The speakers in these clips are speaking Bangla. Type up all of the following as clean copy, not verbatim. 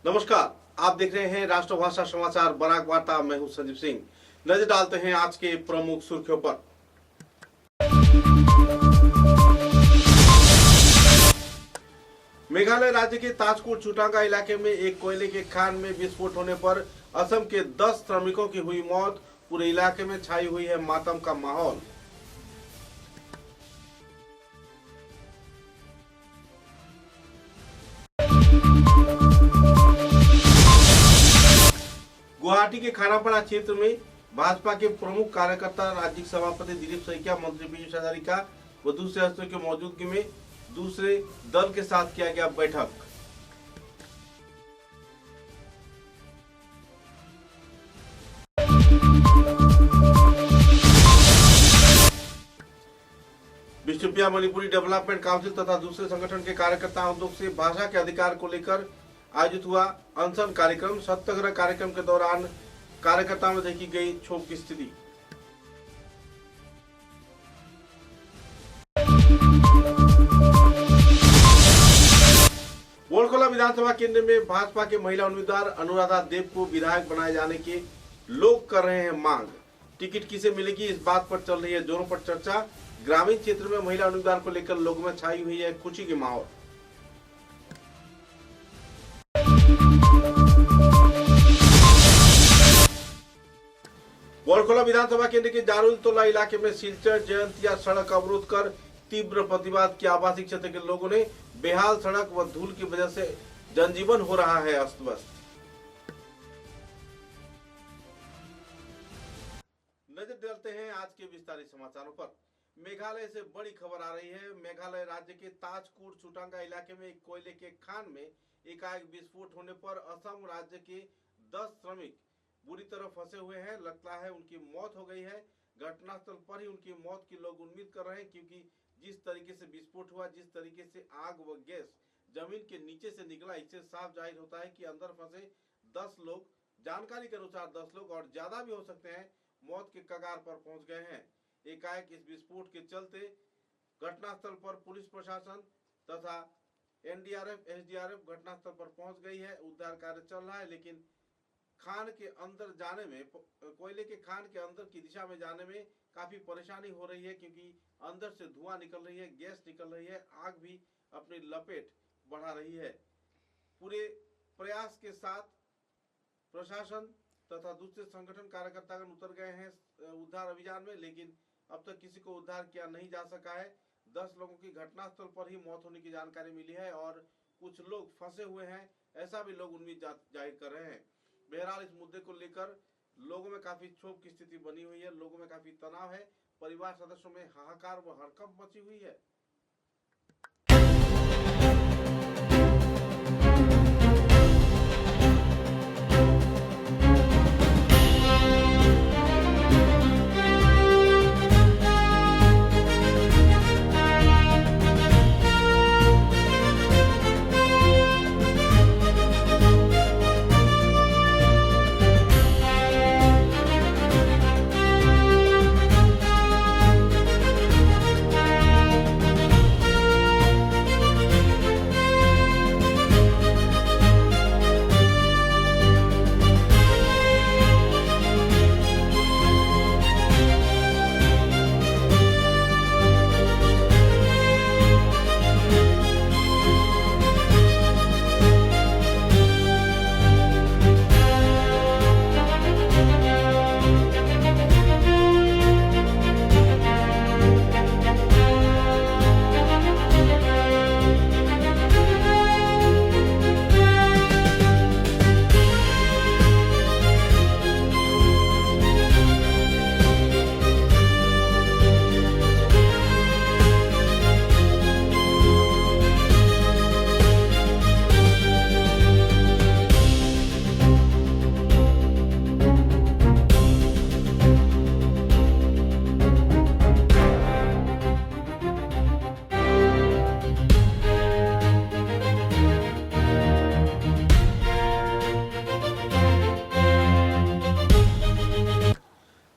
नमस्कार, आप देख रहे हैं राष्ट्रभाषा समाचार बराक वार्ता। मैं हूं संजीव सिंह। नजर डालते हैं आज के प्रमुख सुर्खियों पर। मेघालय राज्य के ताजकोट चुटांगा इलाके में एक कोयले के खान में विस्फोट होने पर असम के 10 श्रमिकों की हुई मौत। पूरे इलाके में छाई हुई है मातम का माहौल। गुवाहाटी के खानापाड़ा क्षेत्र में भाजपा के प्रमुख कार्यकर्ता राज्य सभापति दिलीप सैकिया, मंत्री पीयूष हजारिका व दूसरे हस्तों की मौजूदगी में दूसरे दल के साथ किया गया बैठक। विष्णुप्रिया मणिपुरी डेवलपमेंट काउंसिल तथा दूसरे संगठन के कार्यकर्ताओं से भाषा के अधिकार को लेकर आयोजित हुआ अनशन कार्यक्रम। सत्याग्रह कार्यक्रम के दौरान कार्यकर्ताओं में देखी गई क्षोभ की स्थिति। बोलखोला विधानसभा केंद्र में भाजपा के महिला उम्मीदवार अनुराधा देव को विधायक बनाए जाने के लोग कर रहे हैं मांग। टिकट किसे मिलेगी, इस बात पर चल रही है जोरों पर चर्चा। ग्रामीण क्षेत्र में महिला उम्मीदवार को लेकर लोगों में छाई हुई है खुशी की माहौल। बोलखोला विधानसभा केंद्र के जारुल तोला इलाके में सिलचर जयंतिया सड़क अवरोध कर तीव्र प्रतिवाद किया। आवासीय क्षेत्र के लोगों ने बेहाल सड़क व धूल की वजह से जनजीवन हो रहा है अस्त व्यस्त। नजर डालते हैं आज के विस्तारित समाचारों पर। मेघालय से बड़ी खबर आ रही है। मेघालय राज्य के ताजकोट चुटांगा इलाके में एक कोयले के खान में एकाएक विस्फोट होने पर असम राज्य के 10 श्रमिक बुरी तरह फंसे हुए हैं। लगता है उनकी मौत हो गई है। घटनास्थल पर ही उनकी मौत की लोग उम्मीद कर रहे हैं, क्योंकि जिस तरीके से विस्फोट हुआ, जिस तरीके से आग व गैस जमीन के नीचे से निकला, इससे साफ जाहिर होता है कि अंदर फंसे 10 लोग, जानकारी के अनुसार 10 लोग और ज्यादा भी हो सकते हैं, मौत के कगार पर पहुंच गए हैं। एकाएक इस विस्फोट के चलते घटनास्थल पर पुलिस प्रशासन तथा एनडीआरएफ, एसडीआरएफ घटनास्थल पर पहुंच गई है। उद्धार कार्य चल रहा है, लेकिन खान के अंदर जाने में, कोयले के खान के अंदर की दिशा में जाने में काफी परेशानी हो रही है, क्योंकि अंदर से धुआं निकल रही है, गैस निकल रही है, आग भी अपनी लपेट बढ़ा रही है। पूरे प्रयास के साथ प्रशासन तथा दूसरे संगठन कार्यकर्तागण उतर गए हैं उद्धार अभियान में, लेकिन अब तक किसी को उद्धार किया नहीं जा सका है। 10 लोगों की घटनास्थल पर ही मौत होने की जानकारी मिली है और कुछ लोग फंसे हुए हैं, ऐसा भी लोग उम्मीद जाहिर कर रहे हैं। बहरहाल इस मुद्दे को लेकर लोगों में काफी क्षोभ की स्थिति बनी हुई है, लोगों में काफी तनाव है, परिवार सदस्यों में हाहाकार व हड़कंप मची हुई है।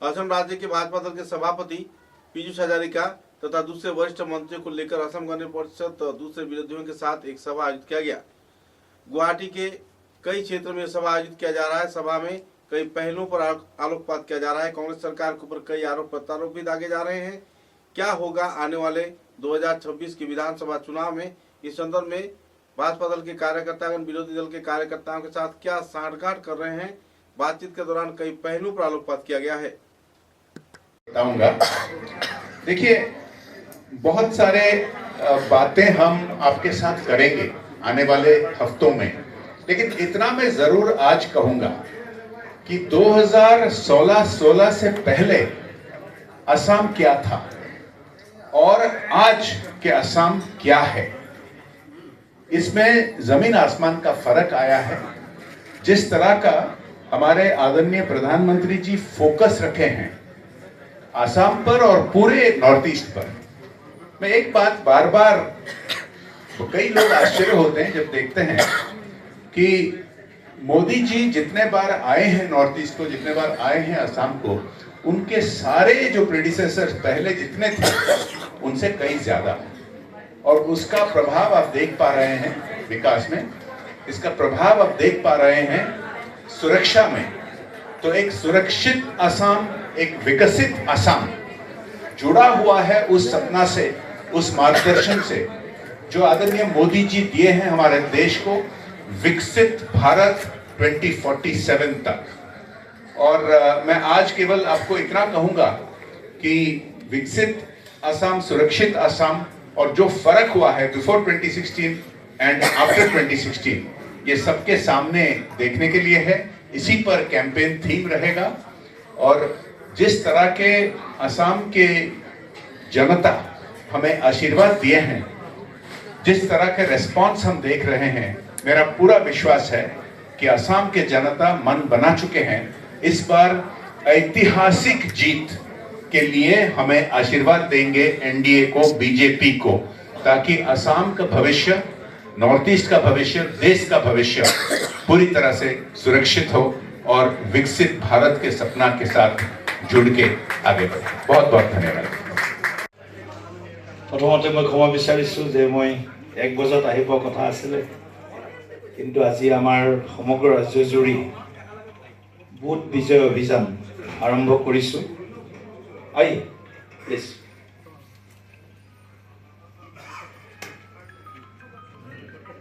असम राज्य के भाजपा दल के सभापति पीयूष हजारिका तथा दूसरे वरिष्ठ मंत्रियों को लेकर असम गण परिषद और दूसरे विरोधियों के साथ एक सभा आयोजित किया गया। गुवाहाटी के कई क्षेत्रों में सभा आयोजित किया जा रहा है। सभा में कई पहलुओं पर आलोकपात किया जा रहा है। कांग्रेस सरकार के ऊपर कई आरोप प्रत्यारोप भी दागे जा रहे हैं। क्या होगा आने वाले 2026 के विधानसभा चुनाव में, इस संदर्भ में भाजपा दल के कार्यकर्तागण विरोधी दल के कार्यकर्ताओं के साथ क्या साठगांठ कर रहे हैं। बातचीत के दौरान कई पहलुओं पर आलोकपात किया गया है। बताऊंगा। देखिए, बहुत सारे बातें हम आपके साथ करेंगे आने वाले हफ्तों में, लेकिन इतना मैं जरूर आज कहूंगा कि 2016 से पहले असम क्या था और आज के असम क्या है, इसमें जमीन आसमान का फर्क आया है। जिस तरह का हमारे आदरणीय प्रधानमंत्री जी फोकस रखे हैं असम पर और पूरे नॉर्थ ईस्ट पर, मैं एक बात बार बार, तो कई लोग आश्चर्य होते हैं जब देखते हैं कि मोदी जी जितने बार आए हैं नॉर्थ ईस्ट को, जितने बार आए हैं असम को, उनके सारे जो प्रेडिसेसर्स पहले जितने थे उनसे कई ज्यादा, और उसका प्रभाव आप देख पा रहे हैं विकास में, इसका प्रभाव आप देख पा रहे हैं सुरक्षा में। तो एक सुरक्षित असम, एक विकसित असम जुड़ा हुआ है उस सपना से, उस मार्गदर्शन से जो आदरणीय मोदी जी दिए हैं हमारे देश को, विकसित भारत 2047 तक। और मैं आज केवल आपको इतना कहूंगा कि विकसित असम, सुरक्षित असम, और जो फर्क हुआ है बिफोर 2016 एंड आफ्टर 2016, ये सबके सामने देखने के लिए है। इसी पर कैंपेन थीम रहेगा। और जिस तरह के असम के जनता हमें आशीर्वाद दिए हैं, जिस तरह के रेस्पॉन्स हम देख रहे हैं, मेरा पूरा विश्वास है कि असम के जनता मन बना चुके हैं इस बार ऐतिहासिक जीत के लिए हमें आशीर्वाद देंगे, एनडीए को, बीजेपी को, ताकि असम का भविष्य, नॉर्थ ईस्ट का भविष्य, देश का भविष्य पूरी तरह से सुरक्षित हो और विकसित भारत के सपना के साथ जुड़ के आगे बढ़े। बहुत बहुत धन्यवाद। प्रथमते मैं क्षमा विचारिছোঁ যে মই 1 বজাত আহিব কথা আছিলে, কিন্তু আজি আমাৰ সমগ্ৰ ৰাজ্যজুৰি বুথ বিজয় অভিযান আৰম্ভ কৰিছোঁ। প্লিজ।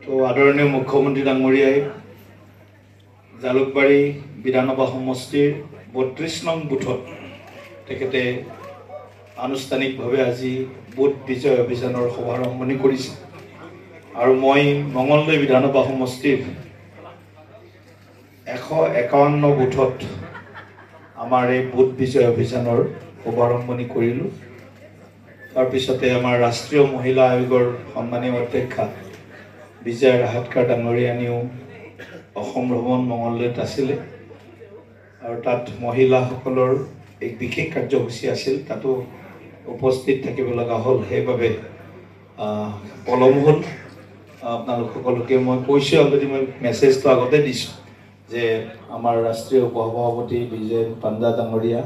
তো আদৰণীয় মুখ্যমন্ত্ৰী ডাঙৰীয়াই জালুকবাৰী বিধানসভা সমষ্টিৰ 32 নং বুথত তেখেতে আনুষ্ঠানিকভাৱে আজি বুথ বিজয় অভিযানৰ শুভাৰম্ভণি কৰিছে। আৰু মই মঙলদৈ বিধানসভা সমষ্টিৰ 151 বুথত আমাৰ এই বুথ বিজয় অভিযানৰ শুভাৰম্ভণি কৰিলোঁ। তাৰপিছতে আমাৰ ৰাষ্ট্ৰীয় মহিলা আয়োগৰ সন্মানীয় অধ্যক্ষা বিজয়া ৰাহাটকাৰ ডাঙৰীয়ানীও অসম ভ্ৰমণ মঙলদৈত আছিলে, আৰু তাত মহিলাসকলৰ এক বিশেষ কাৰ্যসূচী আছিল, তাতো উপস্থিত থাকিব লগা হ'ল। সেইবাবে পলম হ'ল। আপোনালোক সকলোকে মই কৈছোঁ, অলৰেডি মই মেছেজটো আগতে দিছোঁ যে আমাৰ ৰাষ্ট্ৰীয় উপসভাপতি বিজয় পাণ্ডা ডাঙৰীয়া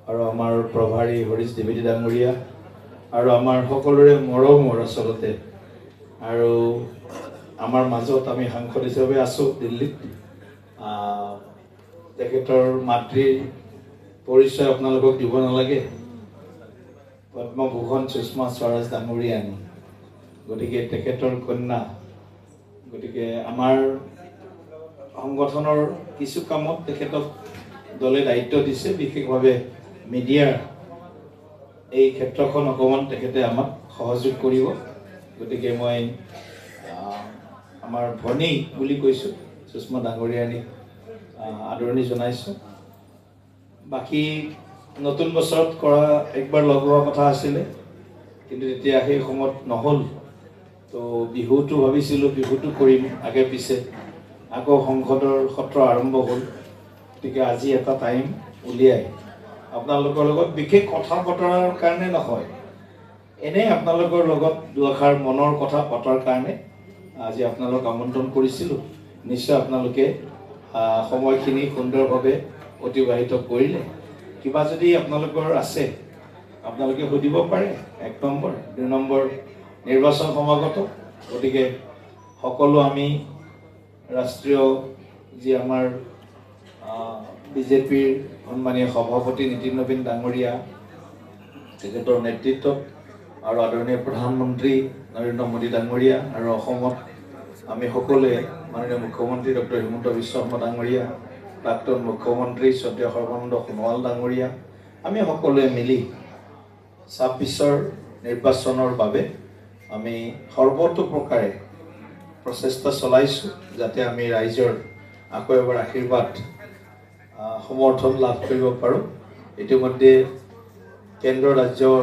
আৰু আমাৰ প্ৰভাৰী হৰিশ দ্বিবেদী ডাঙৰীয়া আৰু আমাৰ সকলোৰে মৰমৰ আচলতে, আৰু আমাৰ মাজত আমি সাংসদ হিচাপে আছোঁ দিল্লীত। তেখেতৰ মাতৃৰ পৰিচয় আপোনালোকক দিব নালাগে, পদ্মভূষণ সুষমা স্বৰাজ ডাঙৰীয়ানী, গতিকে তেখেতৰ কন্যা। গতিকে আমাৰ সংগঠনৰ কিছু কামত তেখেতক দলে দায়িত্ব দিছে, বিশেষভাৱে মিডিয়াৰ এই ক্ষেত্ৰখন অকণমান তেখেতে আমাক সহযোগ কৰিব। গতিকে মই আমাৰ ভনী বুলি কৈছোঁ সুষমা ডাঙৰীয়ানীক আদৰণি জনাইছোঁ। বাকী নতুন বছৰত কৰা একবাৰ লগ হোৱা কথা আছিলে, কিন্তু তেতিয়া সেই সময়ত নহ'ল। তো বিহুটো ভাবিছিলোঁ বিহুটো কৰিম আগে পিছে, আকৌ সংসদৰ সত্ৰ আৰম্ভ হ'ল। গতিকে আজি এটা টাইম উলিয়াই আপোনালোকৰ লগত বিশেষ কথা বতৰাৰ কাৰণে নহয়, এনেই আপোনালোকৰ লগত দুআষাৰ মনৰ কথা পতাৰ কাৰণে আজি আপোনালোক আমন্ত্ৰণ কৰিছিলোঁ। নিশ্চয় আপোনালোকে সময়খিনি সুন্দৰভাৱে অতিবাহিত কৰিলে। কিবা যদি আপোনালোকৰ আছে আপোনালোকে সুধিব পাৰে। 1 নম্বৰ 2 নম্বৰ নিৰ্বাচন সমাগত, গতিকে সকলো আমি ৰাষ্ট্ৰীয় যি আমাৰ বিজেপিৰ সন্মানীয় সভাপতি নীতিন নবীন ডাঙৰীয়া তেখেতৰ নেতৃত্বত আৰু আদৰণীয় প্ৰধানমন্ত্ৰী নৰেন্দ্ৰ মোদী ডাঙৰীয়া আৰু অসমত আমি সকলোৱে মাননীয় মুখ্যমন্ত্ৰী ডক্টৰ হিমন্ত বিশ্ব শৰ্মা ডাঙৰীয়া, প্ৰাক্তন মুখ্যমন্ত্ৰী শ্ৰদ্ধেয় সৰ্বানন্দ সোণোৱাল ডাঙৰীয়া, আমি সকলোৱে মিলি ২৬ৰ নিৰ্বাচনৰ বাবে আমি সৰ্বতোপ্ৰকাৰে প্ৰচেষ্টা চলাইছোঁ যাতে আমি ৰাইজৰ আকৌ এবাৰ আশীৰ্বাদ সমৰ্থন লাভ কৰিব পাৰোঁ। ইতিমধ্যে কেন্দ্ৰ ৰাজ্যৰ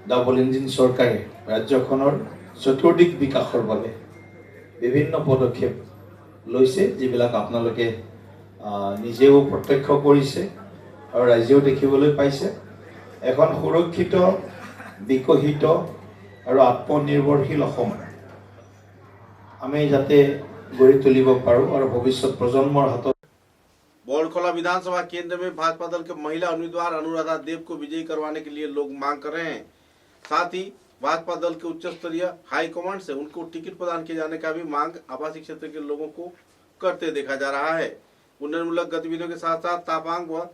ডাবল ইঞ্জিন চৰকাৰে ৰাজ্যখনৰ চতুৰ্দিশ বিকাশৰ বাবে বিভিন্ন পদক্ষেপ লৈছে, যিবিলাক আপোনালোকে নিজেও প্ৰত্যক্ষ কৰিছে আৰু ৰাইজেও দেখিবলৈ পাইছে। এখন সুৰক্ষিত, বিকশিত আৰু আত্মনিৰ্ভৰশীল অসম আমি যাতে গঢ়ি তুলিব পাৰোঁ আৰু ভৱিষ্যত প্ৰজন্মৰ হাতত। बौड़खोला विधानसभा केंद्र में भाजपा दल के महिला उम्मीदवार अनुराधा देव को विजयी करवाने के लिए लोग मांग कर रहे हैं। साथ ही भाजपा दल के उच्च स्तरीय हाईकमांड से उनको टिकट प्रदान किए जाने का भी मांग आवासीय क्षेत्र के लोगों को करते देखा जा रहा है। उन्नयनमूलक गतिविधियों के साथ साथ तापांग व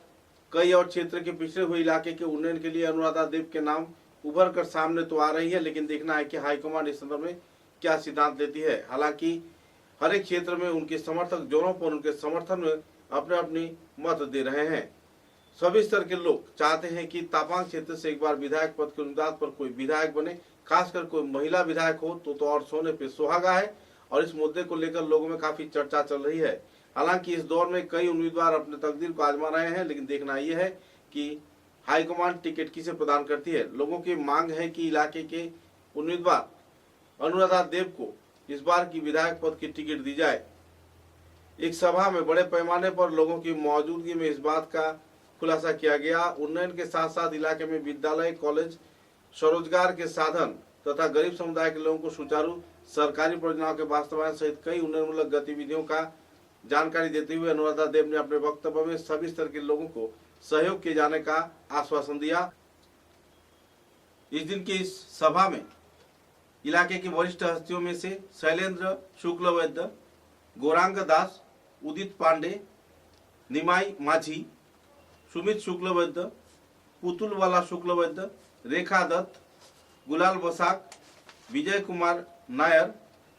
कई और क्षेत्र के पिछड़े हुए इलाके के उन्नयन के लिए अनुराधा देव के नाम उभर कर सामने तो आ रही है, लेकिन देखना है कि हाईकमांड इस संदर्भ में क्या सिद्धांत लेती है। हालांकि हर एक क्षेत्र में उनके समर्थक जोरों पर उनके समर्थन में अपने अपनी मत दे रहे हैं। सभी स्तर के लोग चाहते हैं कि तापांग क्षेत्र से एक बार विधायक पद के उम्मीदवार पर कोई विधायक बने, खासकर कोई महिला विधायक हो तो और सोने पे सुहागा है। और इस मुद्दे को लेकर लोगों में काफी चर्चा चल रही है। हालांकि इस दौर में कई उम्मीदवार अपने तकदीर को आजमा रहे हैं, लेकिन देखना यह है कि हाईकमांड टिकट किसे प्रदान करती है। लोगों की मांग है कि इलाके के उम्मीदवार अनुराधा देव को इस बार की विधायक पद की टिकट दी जाए। एक सभा में बड़े पैमाने पर लोगों की मौजूदगी में इस बात का खुलासा किया गया। उन्नयन के साथ साथ इलाके में विद्यालय, कॉलेज, स्वरोजगार के साधन तथा गरीब समुदाय के लोगों को सुचारू सरकारी परियोजनाओं के वास्तवायन सहित कई उन्नयनमूलक गतिविधियों का जानकारी देते हुए अनुराधा देव ने अपने वक्तव्य में सभी स्तर के लोगों को सहयोग किए जाने का आश्वासन दिया। इस दिन की इस सभा में इलाके की वरिष्ठ हस्तियों में से शैलेंद्र शुक्ल वैद्य, गौरांग दास, उदित पांडे, निमाई माझी, सुमित शुक्ल वैद्य, पुतुलवाला शुक्ल वैद्य, रेखा दत्त, गुलाल बसाक, विजय कुमार नायर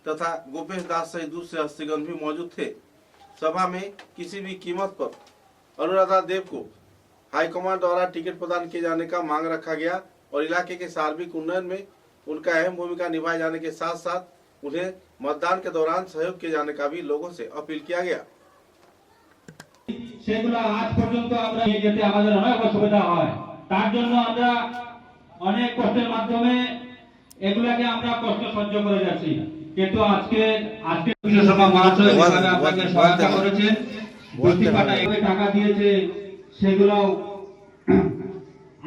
तथा गोपेश दास सहित दूसरे हस्तीगण भी मौजूद थे। सभा में किसी भी कीमत पर अनुराधा देव को हाईकमान द्वारा टिकट प्रदान किए जाने का मांग रखा गया और इलाके के सार्वजनिक उन्नयन में उनका अहम भूमिका निभाए जाने के साथ साथ उन्हें मतदान के दौरान सहयोग किए जाने का भी लोगों से अपील किया गया। সেগুলো আজ পর্যন্ত আমরা নিয়ে যেতে আমাদের অনেক অসুবিধা হয়। তার জন্য আমরা অনেক কষ্টের মাধ্যমে এগুলাকে আমরা কষ্ট সহ্য করে যাচ্ছি। কিন্তু আজকে বিধানসভা মহাশয় যেভাবে আপনাকে সহায়তা করেছেন, প্রতিটা টাকা দিয়েছে, সেগুলো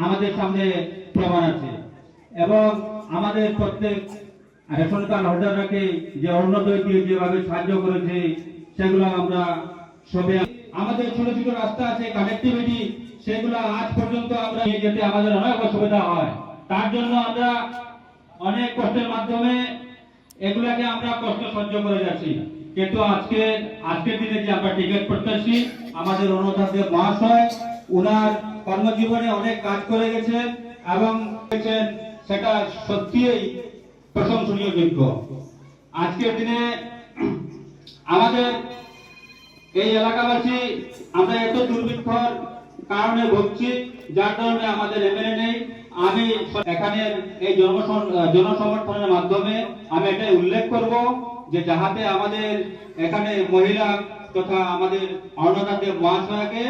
আমাদের সামনে প্রমাণ আছে। এবং আমাদের প্রত্যেক রেশন কার্ড হোল্ডারকে যে অরুণোদয় দিয়ে যেভাবে সাহায্য করেছে, সেগুলো আমরা সবে আমাদের ছোট ছোট রাস্তা আছে, কানেক্টিভিটি, সেগুলো আজ পর্যন্ত আমরা নিয়ে যেতে আমাদের অনেক অসুবিধা হয়। তার জন্য আমরা অনেক কষ্টের মাধ্যমে এগুলাকে আমরা কষ্ট সহ্য করে যাচ্ছি। কিন্তু আজকের দিনে যে আমরা টিকিট প্রত্যাশী আমাদের অনুরাধা দেব মহাশয়, উনার কর্মজীবনে অনেক কাজ করে গেছেন এবং সেটা সত্যিই প্রশংসনীয় যোগ্য। আজকের দিনে আমাদের এই এলাকাবাসী আমরা এত দুর্ভিক্ষর কারণে ভুগছি, যার কারণে আমাদের এমএলএ নেই। আমি এখানে এই জনসমর্থনের মাধ্যমে আমি এটা উল্লেখ করব যে যাহাতে আমাদের এখানে মহিলা তথা আমাদের অরুণোদয় দেব মহাশয়কে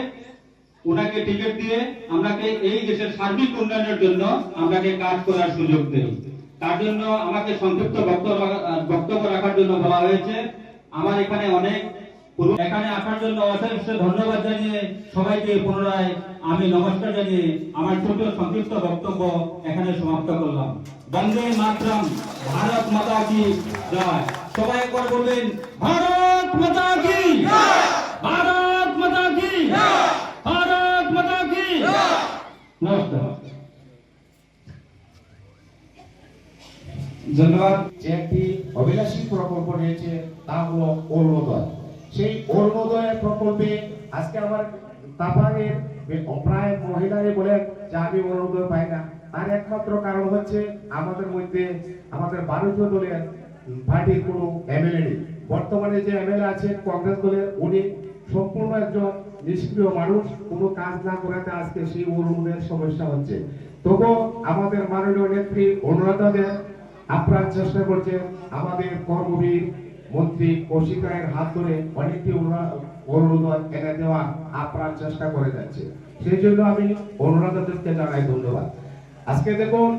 ওনাকে টিকিট দিয়ে আমরাকে এই দেশের সার্বিক উন্নয়নের জন্য আমরাকে কাজ করার সুযোগ দেই। তার জন্য আমাকে সংক্ষিপ্ত বক্তব্য রাখার জন্য বলা হয়েছে। আমার এখানে এখানে আসার জন্য অশেষ ধন্যবাদ জানিয়ে সবাইকে পুনরায় আমি নমস্কার জানিয়ে আমার ছোট সংক্ষিপ্ত বক্তব্য এখানে সমাপ্ত করলাম। বন্দে মাতরম, ভারত মাতা কি জয়। সবাই একবার বলবেন ভারত মাতা কি জয়, ভারত মাতা কি জয়, ভারত মাতা কি জয়। নমস্কার। ধন্যবাদ। যে একটি অভিলাষী প্রকল্প রয়েছে তা হলো অরুণোদয়। সেই অরুণোদয় প্রকল্পে আজকে আমার তাপাঙের প্রায় মহিলারা বলেন যে আমি অরুণোদয় পাই না, তার একমাত্র কারণ হচ্ছে আমাদের মধ্যে আমাদের ভারতীয় দলের পার্টির কোনো এমএলএ নেই। বর্তমানে যে এমএলএ আছে কংগ্রেস দলের, উনি সম্পূর্ণ একজন নিষ্ক্রিয় মানুষ, কোনো কাজ না করাতে আজকে সেই অরুণোদয়ের সমস্যা হচ্ছে। তবু আমাদের মাননীয় নেত্রী অনুরাধা দেব আপ্রাণ চেষ্টা করছে আমাদের কর্মবীর মন্ত্রী কৌশিক রায়ের হাত ধরে অনেকটি অরুণোদয় এনে দেওয়া আপ্রাণ চেষ্টা করে যাচ্ছে। সেই জন্য আমি অনুরাধা দেবকে জানাই ধন্যবাদ। আজকে দেখুন,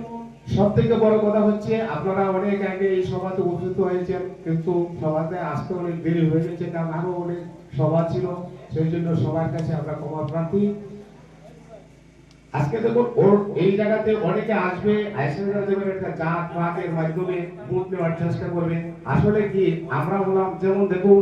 সব থেকে বড় কথা হচ্ছে আপনারা অনেক আগে এই সভাতে উপস্থিত হয়েছেন, কিন্তু সভাতে আসতে অনেক দেরি হয়ে গেছে, কারণ আরো অনেক সভা ছিল, সেই জন্য সবার কাছে আমরা ক্ষমা প্রার্থী। আজকে দেখুন এই জায়গাতে অনেকে আসবে, একটা জাত পাতের মাধ্যমে ভোট নেওয়ার চেষ্টা করবে। আসলে কি আমরা বললাম, যেমন দেখুন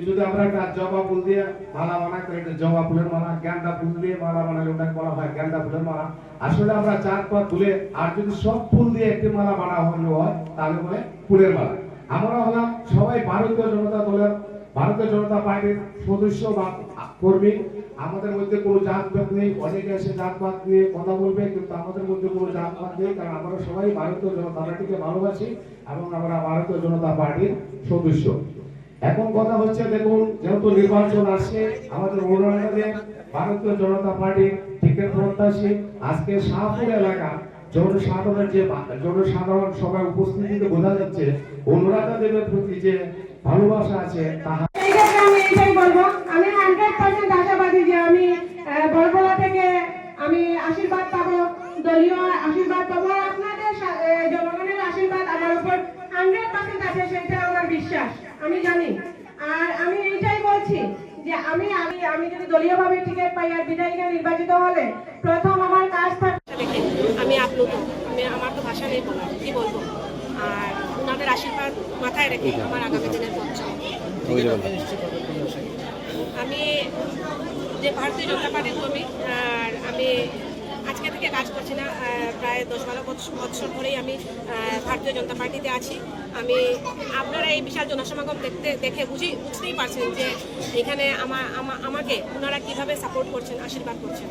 যদি আমরা একটা জবা ফুল দিয়ে মালা বানাই, একটা জবা ফুলের মালা, গেন্দা ফুল দিয়ে মালা বানালে ওটাকে বলা হয় গেন্দা ফুলের মালা। আসলে আমরা জাত পাত ফুলে আর যদি সব ফুল দিয়ে একটি মালা বানানো হয় তাহলে বলে ফুলের মালা। আমরা হলাম সবাই ভারতীয় জনতা দলের, ভারতীয় জনতা পার্টির সদস্য বা কর্মী। আমাদের মধ্যে কোনো জাতপাত নেই। অনেকে এসে জাতপাত নিয়ে কথা বলবে, কিন্তু আমাদের মধ্যে কোনো জাতপাত নেই, কারণ আমরা সবাই ভারতীয় জনতা পার্টিকে ভালোবাসি এবং আমরা ভারতীয় জনতা পার্টির সদস্য। এখন কথা হচ্ছে, দেখুন যেহেতু নির্বাচন আসছে, আমাদের অনুরাধা ভারতীয় জনতা পার্টির টিকিট প্রত্যাশী। আজকে শাহপুর এলাকা জনসাধারণ সবাই উপস্থিতিতে বোঝা যাচ্ছে অনুরাধা দেবের প্রতি যে ভালোবাসা আছে তাহা। আমি এটাই বলবো, আমি 100% আশাবাদী যে আমি বরগলা থেকে আমি আশীর্বাদ পাবো, দলীয় আশীর্বাদ পাবো। আপনাদের জনগণের আশীর্বাদ আমার উপর 100% আছে, সেটা আমার বিশ্বাস, আমি জানি। আর আমি এইটাই বলছি যে আমি যদি দলীয়ভাবে টিকিট পাই আর বিধায়িকা নির্বাচিত হলে প্রথম আমার কাজ থাকবে। আমি আমার তো ভাষা নেই বলার, কি বলবো। আর ওনাদের আশীর্বাদ মাথায় রেখে আমার আগামী দিনের পথ চলে। আমি যে ভারতীয় জনতা পার্টির কর্মী, আর আমি আজকে থেকে কাজ করছি না, প্রায় 10-12 বছর ধরেই আমি ভারতীয় জনতা পার্টিতে আছি। আপনারা এই বিশাল জনসমাগম দেখে বুঝতেই পারছেন যে এখানে আমাকে ওনারা কিভাবে সাপোর্ট করছেন, আশীর্বাদ করছেন।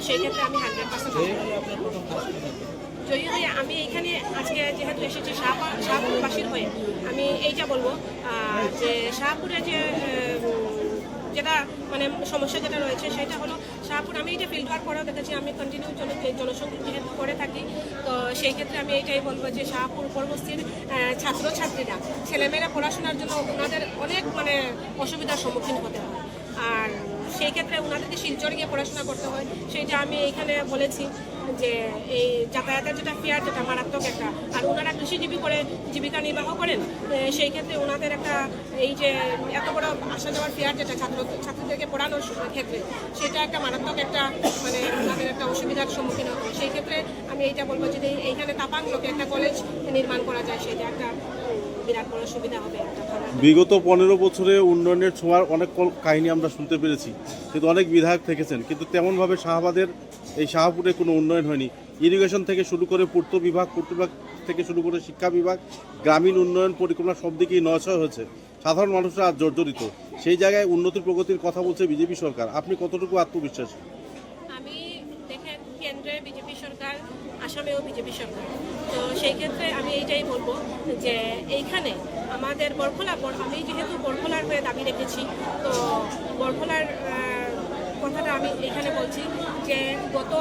সেই ক্ষেত্রে আমি 100% জয়ী হয়ে আমি এখানে আজকে যেহেতু এসেছি শাহপুরবাসীর হয়ে, আমি এইটা বলবো যে শাহপুরে যেটা মানে সমস্যা যেটা রয়েছে সেটা হলো শাহপুর। আমি এটা ফিল্ড ওয়ার্ক করেও দেখেছি, আমি কন্টিনিউ জনসংখ্যা যেহেতু করে থাকি, তো সেই ক্ষেত্রে আমি এইটাই বলবো যে শাহপুর উপরবস্তির ছাত্রছাত্রীরা ছেলেমেয়েরা পড়াশোনার জন্য ওনাদের অনেক মানে অসুবিধার সম্মুখীন হতে হয়। আর সেই ক্ষেত্রে ওনাদেরকে শিলচর গিয়ে পড়াশোনা করতে হয়। সেইটা আমি এইখানে বলেছি যে এই যাতায়াতের যেটা ফেয়ার, যেটা মারাত্মক একটা। আর ওনারা কৃষিজীবী করে জীবিকা নির্বাহ করেন, সেই ক্ষেত্রে ওনাদের একটা এই যে এত বড় আসা যাওয়ার ফেয়ার, যেটা ছাত্রীদেরকে পড়ানোর ক্ষেত্রে, সেটা একটা মারাত্মক একটা মানে ওনাদের একটা অসুবিধার সম্মুখীন হতে হয়। সেই ক্ষেত্রে আমি এইটা বলবো যে এইখানে তাপাং লোকে একটা কলেজ নির্মাণ করা যায়, সেটা একটা বিরাট বড় সুবিধা হবে। বিগত 15 বছরে উন্নয়নের ছোঁয়ার অনেক কাহিনী আমরা শুনতে পেরেছি, কিন্তু অনেক বিধায়ক থেকেছেন, কিন্তু তেমনভাবে শাহবাদের এই শাহপুরে কোনো উন্নয়ন হয়নি। ইরিগেশন থেকে শুরু করে পূর্ত বিভাগ থেকে শুরু করে শিক্ষা বিভাগ, গ্রামীণ উন্নয়ন পরিকল্পনা সব দিকেই নয়ছয় হয়েছে। সাধারণ মানুষরা আজ জর্জরিত। সেই জায়গায় উন্নতির প্রগতির কথা বলছে বিজেপি সরকার। আপনি কতটুকু আত্মবিশ্বাসী? আমি দেখেন, কেন্দ্রে বিজেপি সরকার, আসামেও বিজেপি সরকার, তো সেই ক্ষেত্রে আমি এইটাই বলবো যে এইখানে আমাদের আমি যেহেতু বরখলার হয়ে দাবি রেখেছি, তো বরখলার কথাটা আমি এইখানে বলছি যে গত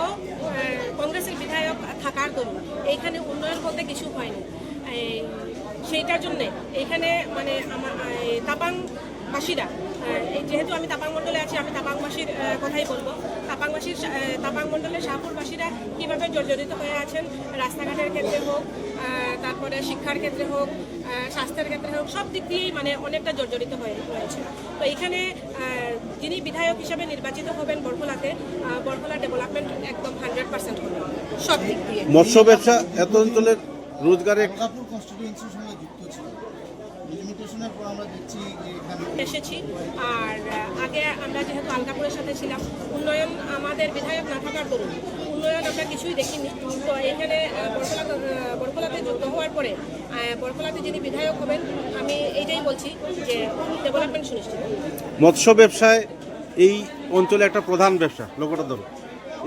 কংগ্রেসের বিধায়ক থাকার দরুন এইখানে উন্নয়ন বলতে কিছু হয়নি। সেইটার জন্যে এইখানে মানে আমার তাপাংবাসীরা, যেহেতু আমি তাপাং মণ্ডলে আছি, আমি তাপাংবাসীর কথাই বলবো। তাপাং মণ্ডলের শাহপুরবাসীরা কীভাবে জর্জরিত হয়ে আছেন, রাস্তাঘাটের ক্ষেত্রে হোক, তারপরে শিক্ষার ক্ষেত্রে হোক, স্বাস্থ্যের ক্ষেত্রে হোক, সব দিক দিয়েই মানে অনেকটা জর্জরিত হয়ে রয়েছে। তো এখানে যিনি বিধায়ক হিসাবে নির্বাচিত হবেন বরখলাতে, বরখলার ডেভেলপমেন্ট একদম 100% হবে সব দিক দিয়ে। মৎস্য ব্যবসা এত অঞ্চলের রোজগারে এসেছি। আর আগে আমরা যেহেতু আলকাপুরের সাথে ছিলাম, উন্নয়ন আমাদের বিধায়ক না থাকার দরুন উন্নয়ন আমরা কিছুই দেখিনি। তো এখানে বরখলাতে যুক্ত হওয়ার পরে বরকলাতে যিনি বিধায়ক হবেন আমি এইটাই বলছি যে ডেভেলপমেন্ট সুনিশ্চিত। মৎস্য ব্যবসায় এই অঞ্চলে একটা প্রধান ব্যবসা, লোকটা ধরো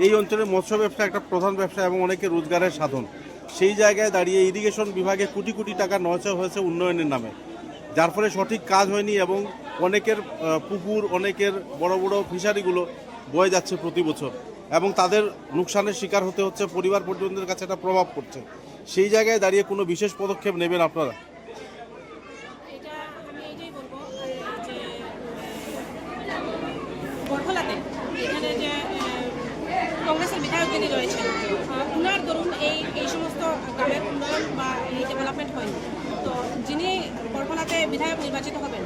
এই অঞ্চলে মৎস্য ব্যবসা একটা প্রধান ব্যবসা এবং অনেকের রোজগারের সাধন। সেই জায়গায় দাঁড়িয়ে ইরিগেশন বিভাগে কোটি কোটি টাকা নয় হয়েছে উন্নয়নের নামে, যার ফলে সঠিক কাজ হয়নি এবং অনেকের পুকুর, অনেকের বড় বড় ফিশারিগুলো বয়ে যাচ্ছে প্রতি বছর এবং তাদের নুকসানের শিকার হতে হচ্ছে, পরিবার পরিজনদের কাছে একটা প্রভাব পড়ছে। সেই জায়গায় দাঁড়িয়ে কোনো বিশেষ পদক্ষেপ নেবেন আপনারা? এটা আমি এইটাই বলবো যে বরকলাতে এখানে যে কংগ্রেসের বিধায়ক যিনি রয়েছেন উনার দরুন এই সমস্ত গ্রামের উন্নয়ন বা এই ডেভেলপমেন্ট হয়নি। তো যিনি বরকলাতে বিধায়ক নির্বাচিত হবেন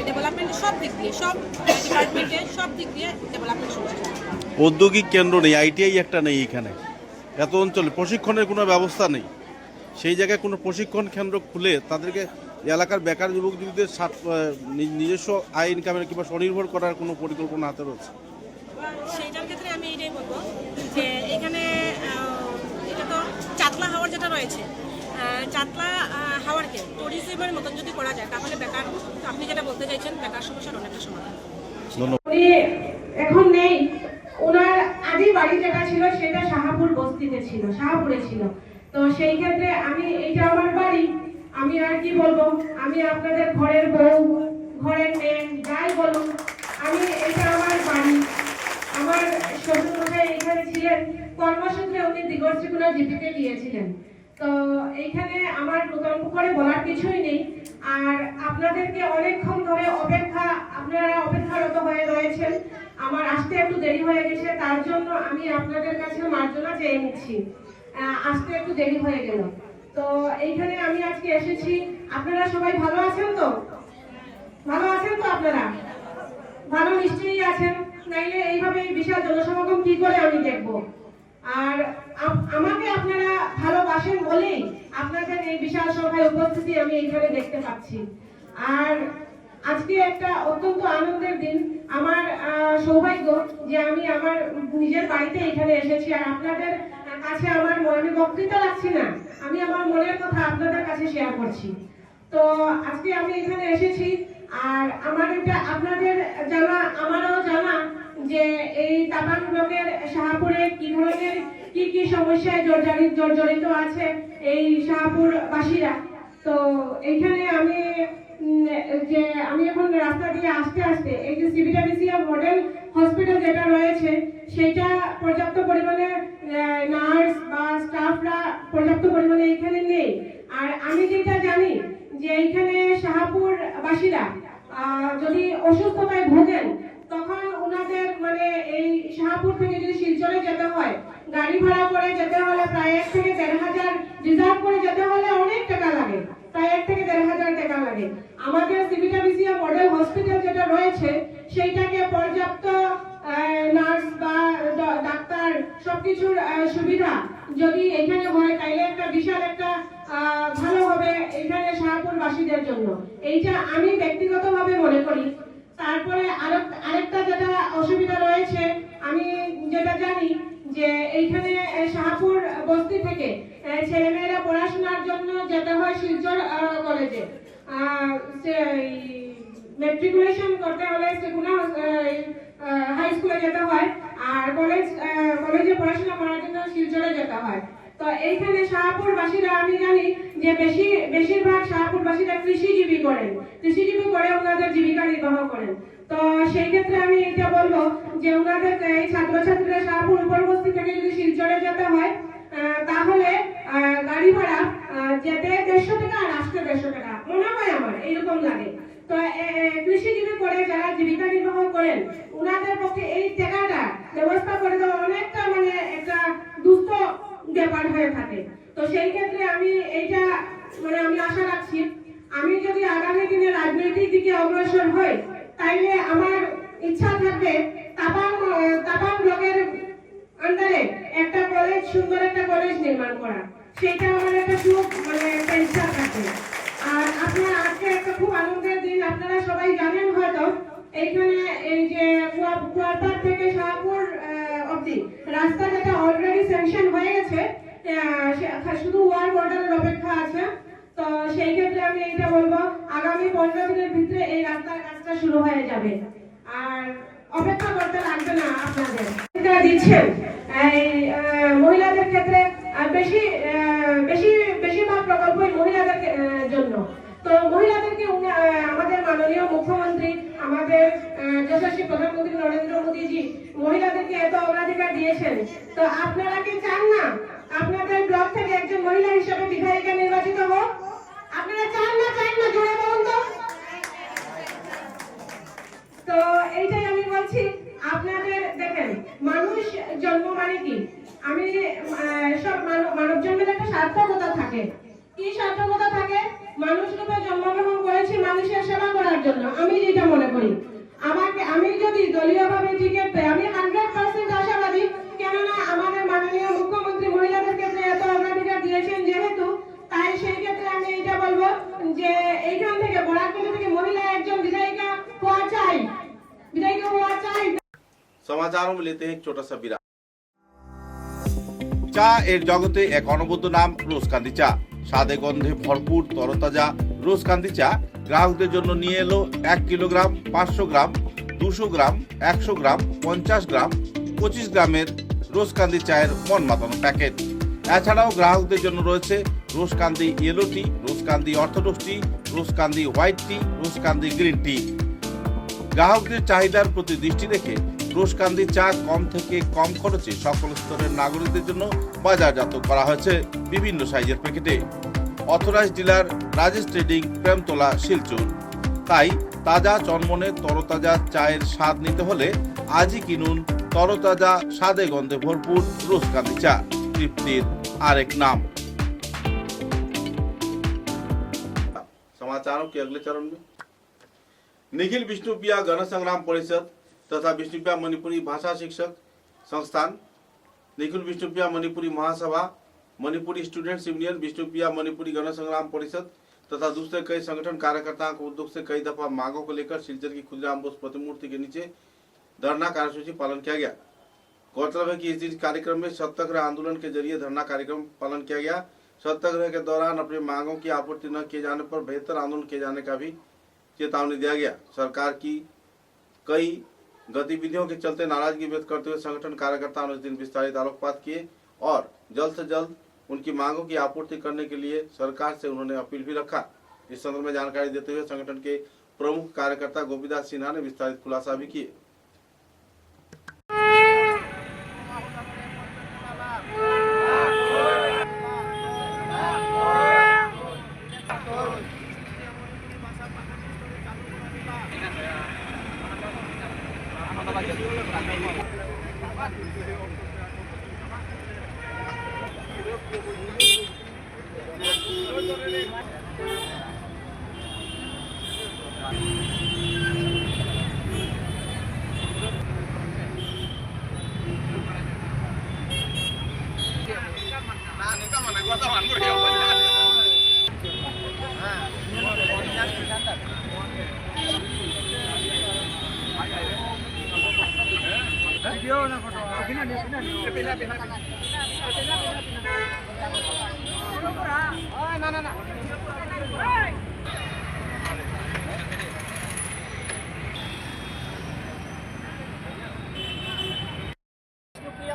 ডেভেলপমেন্ট সব দিক দিয়ে, সব ডিপার্টমেন্টে সব দিক দিয়ে ডেভেলপমেন্ট সুনিশ্চিত। ঔদ্যোগিক কেন্দ্র নেই, আইটিআই একটা নেই এখানে, এত অঞ্চলে প্রশিক্ষণের কোনো ব্যবস্থা নেই। সেই জায়গায় কোনো প্রশিক্ষণ কেন্দ্র খুলে তাদেরকে এলাকার বেকার যুবক যুবতীদের নিজস্ব আয় ইনকামের কিংবা স্বনির্ভর করার কোনো পরিকল্পনা হাতে রয়েছে? সেইটার ক্ষেত্রে আমি এটাই বলবো যে এখানে এটা তো চাতলা হাওয়ার যেটা রয়েছে, চাতলা হাওয়ারকে ট্যুরিজমের মতন যদি করা যায় তাহলে বেকার, আপনি যেটা বলতে চাইছেন, বেকার সমস্যার অনেকটা সমাধান। উনি এখন নেই, ওনার আদি বাড়ি যেটা ছিল সেটা শাহাপুর বস্তিতে ছিল, শাহাপুরে ছিল। তো সেই ক্ষেত্রে আমি, এইটা আমার বাড়ি, আমি আর কি বলবো, আমি আপনাদের ঘরের বউ, ঘরের মেয়ে, যাই বলুন, আমি, এটা আমার বাড়ি। আমার শ্বশুর মশাই এখানে ছিলেন, কর্মসূত্রে উনি দিগর্ষিকুলা জিপিতে গিয়েছিলেন। তো এইখানে আমার নতুন করে বলার কিছুই নেই। আর আপনাদেরকে অনেকক্ষণ ধরে আপনারা অপেক্ষারত হয়ে রয়েছেন, আমার আসতে একটু দেরি হয়ে গেছে, তার জন্য আমি আপনাদের কাছে মার্জনা চেয়ে নিচ্ছি, আসতে একটু দেরি হয়ে গেল। তো এইখানে আমি আজকে এসেছি, আপনারা সবাই ভালো আছেন তো? ভালো আছেন তো আপনারা? ভালো নিশ্চয়ই আছেন, নাইলে এইভাবে বিশাল জনসমাগম কি করে আমি দেখবো? আর আমাকে আপনারা ভালোবাসেন বলেই আপনাদের এই বিশাল সংখ্যায় উপস্থিতি আমি এখানে দেখতে পাচ্ছি। আর আজকে একটা অত্যন্ত আনন্দের দিন, আমার সৌভাগ্য যে আমি আমার নিজের বাড়িতে এখানে এসেছি। আর আপনাদের কাছে আমার মনে বক্তৃতা লাগছে না, আমি আমার মনের কথা আপনাদের কাছে শেয়ার করছি। তো আজকে আমি এখানে এসেছি, আর আমার এটা আপনাদের জানা, আমারও জানা যে এই তাপাং ব্লকের শাহাপুরে কি ধরনের কি সমস্যায় জর্জরিত আছে এই শাহাপুর বাসীরা। তো এইখানে আমি এখন রাস্তা দিয়ে আসতে আসতে এই যে সিবিডাব্লিউসিয়া মডেল হসপিটাল যেটা রয়েছে সেটা পর্যাপ্ত পরিমাণে নার্স বা স্টাফরা পর্যাপ্ত পরিমাণে এখানে নেই। আর আমি যেটা জানি যে এইখানে শাহাপুর বাসীরা যদি অসুস্থতায় ভোগেন তখন ওনাদের মানে এই শাহাপুর থেকে যদি শিলচরে যেতে হয়, গাড়ি ভাড়া করে যেতে হলে প্রায় 1 থেকে 1,500, রিজার্ভ করে যেতে হলে অনেক টাকা লাগে, প্রায় 1 থেকে 1,500 টাকা লাগে। আমাদের সিবিডাব্লিউসিয়া মডেল হসপিটাল যেটা রয়েছে সেইটাকে পর্যাপ্ত নার্স বা ডাক্তার সবকিছুর সুবিধা যদি এখানে হয় তাইলে একটা বিশাল একটা ভালো হবে এখানে শাহাপুরবাসীদের জন্য, এইটা আমি ব্যক্তিগতভাবে মনে করি। তারপরে আরেকটা যেটা অসুবিধা রয়েছে, আমি যেটা জানি যে এইখানে শাহাপুর বস্তি থেকে ছেলেমেয়েরা পড়াশোনার জন্য যেতে হয় শিলচর কলেজে, ম্যাট্রিকুলেশন করতে হলে সেগুলো হাই স্কুলে যেতে হয়, আর কলেজে পড়াশোনা করার জন্য শিলচরে যেতে হয়। তো এইখানে শাহাপুরবাসীরা আমি জানি যে বেশিরভাগ শাহাপুরবাসীরা কৃষিজীবী করে ওনাদের জীবিকা নির্বাহ করেন। তো সেই ক্ষেত্রে আমি এটা বলবো যে ওনাদের এই ছাত্রছাত্রীরা শাহাপুর উপরবস্তি থেকে যদি শিলচরে যেতে হয় তাহলে গাড়ি ভাড়া যেতে 150 টাকা আর আসতে 150 টাকা মনে হয়, আমার এইরকম লাগে। তো কৃষিজীবী করে যারা জীবিকা নির্বাহ করেন ওনাদের পক্ষে এই টাকাটা ব্যবস্থা করে দেওয়া অনেকটা মানে একটা দুস্থ ব্যাপার হয়ে থাকে। তো সেই ক্ষেত্রে আমি এইটা মানে আমি আশা রাখছি, আমি যদি আগামী দিনে রাজনৈতিক দিকে অগ্রসর হই তাইলে আমার ইচ্ছা থাকবে তাপাং ব্লকের আন্ডারে একটা কলেজ, সুন্দর একটা কলেজ নির্মাণ করা, সেটা আমার একটা খুব মানে একটা ইচ্ছা থাকে। আর আপনারা আজকে একটা খুব আনন্দের দিন, আপনারা সবাই জানেন হয়তো এইখানে এই যে কুয়ারপাড় থেকে শাহাপুর অবধি রাস্তা যেটা অলরেডি স্যাংশন হয়ে গেছে, শুধু ওয়ার্ক অর্ডারের অপেক্ষা আছে। তো সেই ক্ষেত্রে আমি এইটা বলবো, আগামী 15 দিনের ভিতরে এই রাস্তার কাজটা শুরু হয়ে যাবে, আর অপেক্ষা করতে লাগবে না আপনাদের। যারা দিচ্ছেন এই মহিলাদের ক্ষেত্রে বেশিরভাগ প্রকল্পই মহিলাদের জন্য। তো মহিলাদেরকে আমাদের মাননীয় মুখ্যমন্ত্রী, আমাদের যশস্বী প্রধানমন্ত্রী নরেন্দ্র মোদীজি মহিলাদেরকে এত অগ্রাধিকার দিয়েছেন। তো আপনারা কি চান না আপনাদের ব্লক থেকে একজন মহিলা হিসেবে বিধায়িকা নির্বাচিত হোক? আপনারা চান না জোরে বলুন তো। তো এইটাই আমি বলছি, আপনাদের দেখেন, মানুষ জন্ম মানে কি, আমি সব মানব জন্মের একটা সার্থকতা থাকে। কি সার্থকতা থাকে? মানুষ রূপে জন্মগ্রহণ করেছি মানুষের সেবা করার জন্য, আমি যেটা মনে করি। আমি যদি দলীয়ভাবে টিকিট পাই, আমি 100% আশাবাদী, কেননা আমাদের মাননীয় মুখ্যমন্ত্রী মহিলাদের ক্ষেত্রে এত অগ্রাধিকার দিয়েছেন যেহেতু, তাই সেই ক্ষেত্রে আমি এটা বলবো যে এইখান থেকে বরাকগঞ্জ থেকে মহিলা একজন বিধায়িকা হওয়া চাই। समाचारों में लेते हैं एक छोटा सा विराम। চা এর জগতে এক অনবদ্য নাম রোজকান্দি চা। স্বাদে গন্ধে ভরপুর তরতাজা রোজকান্দি চা গ্রাহকদের জন্য নিয়ে এলো 1 কিলোগ্রাম, 500 গ্রাম, 200 গ্রাম, 100 গ্রাম, 50 গ্রাম, 25 গ্রামের রোজকান্দি চায়ের মন মাতানো প্যাকেট। এছাড়াও গ্রাহকদের জন্য রয়েছে রোজকান্দি ইয়েলো টি, রোজকান্দি অর্থোডক্স টি, রোজকান্দি হোয়াইট টি, রোজকান্দি গ্রিন টি। গ্রাহকদের চাহিদার প্রতি দৃষ্টি রেখে রোজকান্দি চা কম থেকে কম খরচে সকল স্তরের নাগরিকদের জন্য বাজারজাত করা হয়েছে বিভিন্ন সাইজের প্যাকেটে। Authorised dealer Rajesh trading, Premtala, Silchar. তাই তাজা চনমনে তরতাজা চায়ের স্বাদ নিতে হলে আজই কিনুন তরতাজা স্বাদে গন্ধে ভরপুর রোজকান্দি চা, তৃপ্তির আরেক नाम। समाचारों के अगले चरण में निखिल विष्णुप्रिया गण संग्राम परिषद तथा विष्णुप्रिया मणिपुरी भाषा शिक्षक संस्थान, निखिल विष्णुप्रिया मणिपुरी महासभा, मणिपुरी स्टूडेंट्स यूनियन, विष्णुप्रिया मणिपुरी गण संग्राम परिषद तथा दूसरे कई संगठन कार्यकर्ताओं के उद्योग से कई दफा मांगों को लेकर सिलचर की खुदराम बोस प्रतिमूर्ति के नीचे धरना कार्यसूची पालन किया गया। गौरतलब है कि इस दिन कार्यक्रम में सत्याग्रह आंदोलन के जरिए धरना कार्यक्रम पालन किया गया। सत्याग्रह के दौरान अपनी मांगों की आपूर्ति न किए जाने पर बेहतर आंदोलन किए जाने का भी चेतावनी दिया गया। सरकार की कई गतिविधियों के चलते नाराजगी व्यक्त करते हुए संगठन कार्यकर्ताओं ने इस दिन विस्तारित आलोकपात किए और जल्द से जल्द उनकी मांगों की आपूर्ति करने के लिए सरकार से उन्होंने अपील भी रखा। इस संदर्भ में जानकारी देते हुए संगठन के प्रमुख कार्यकर्ता गोपीदास सिन्हा ने विस्तारित खुलासा भी किए।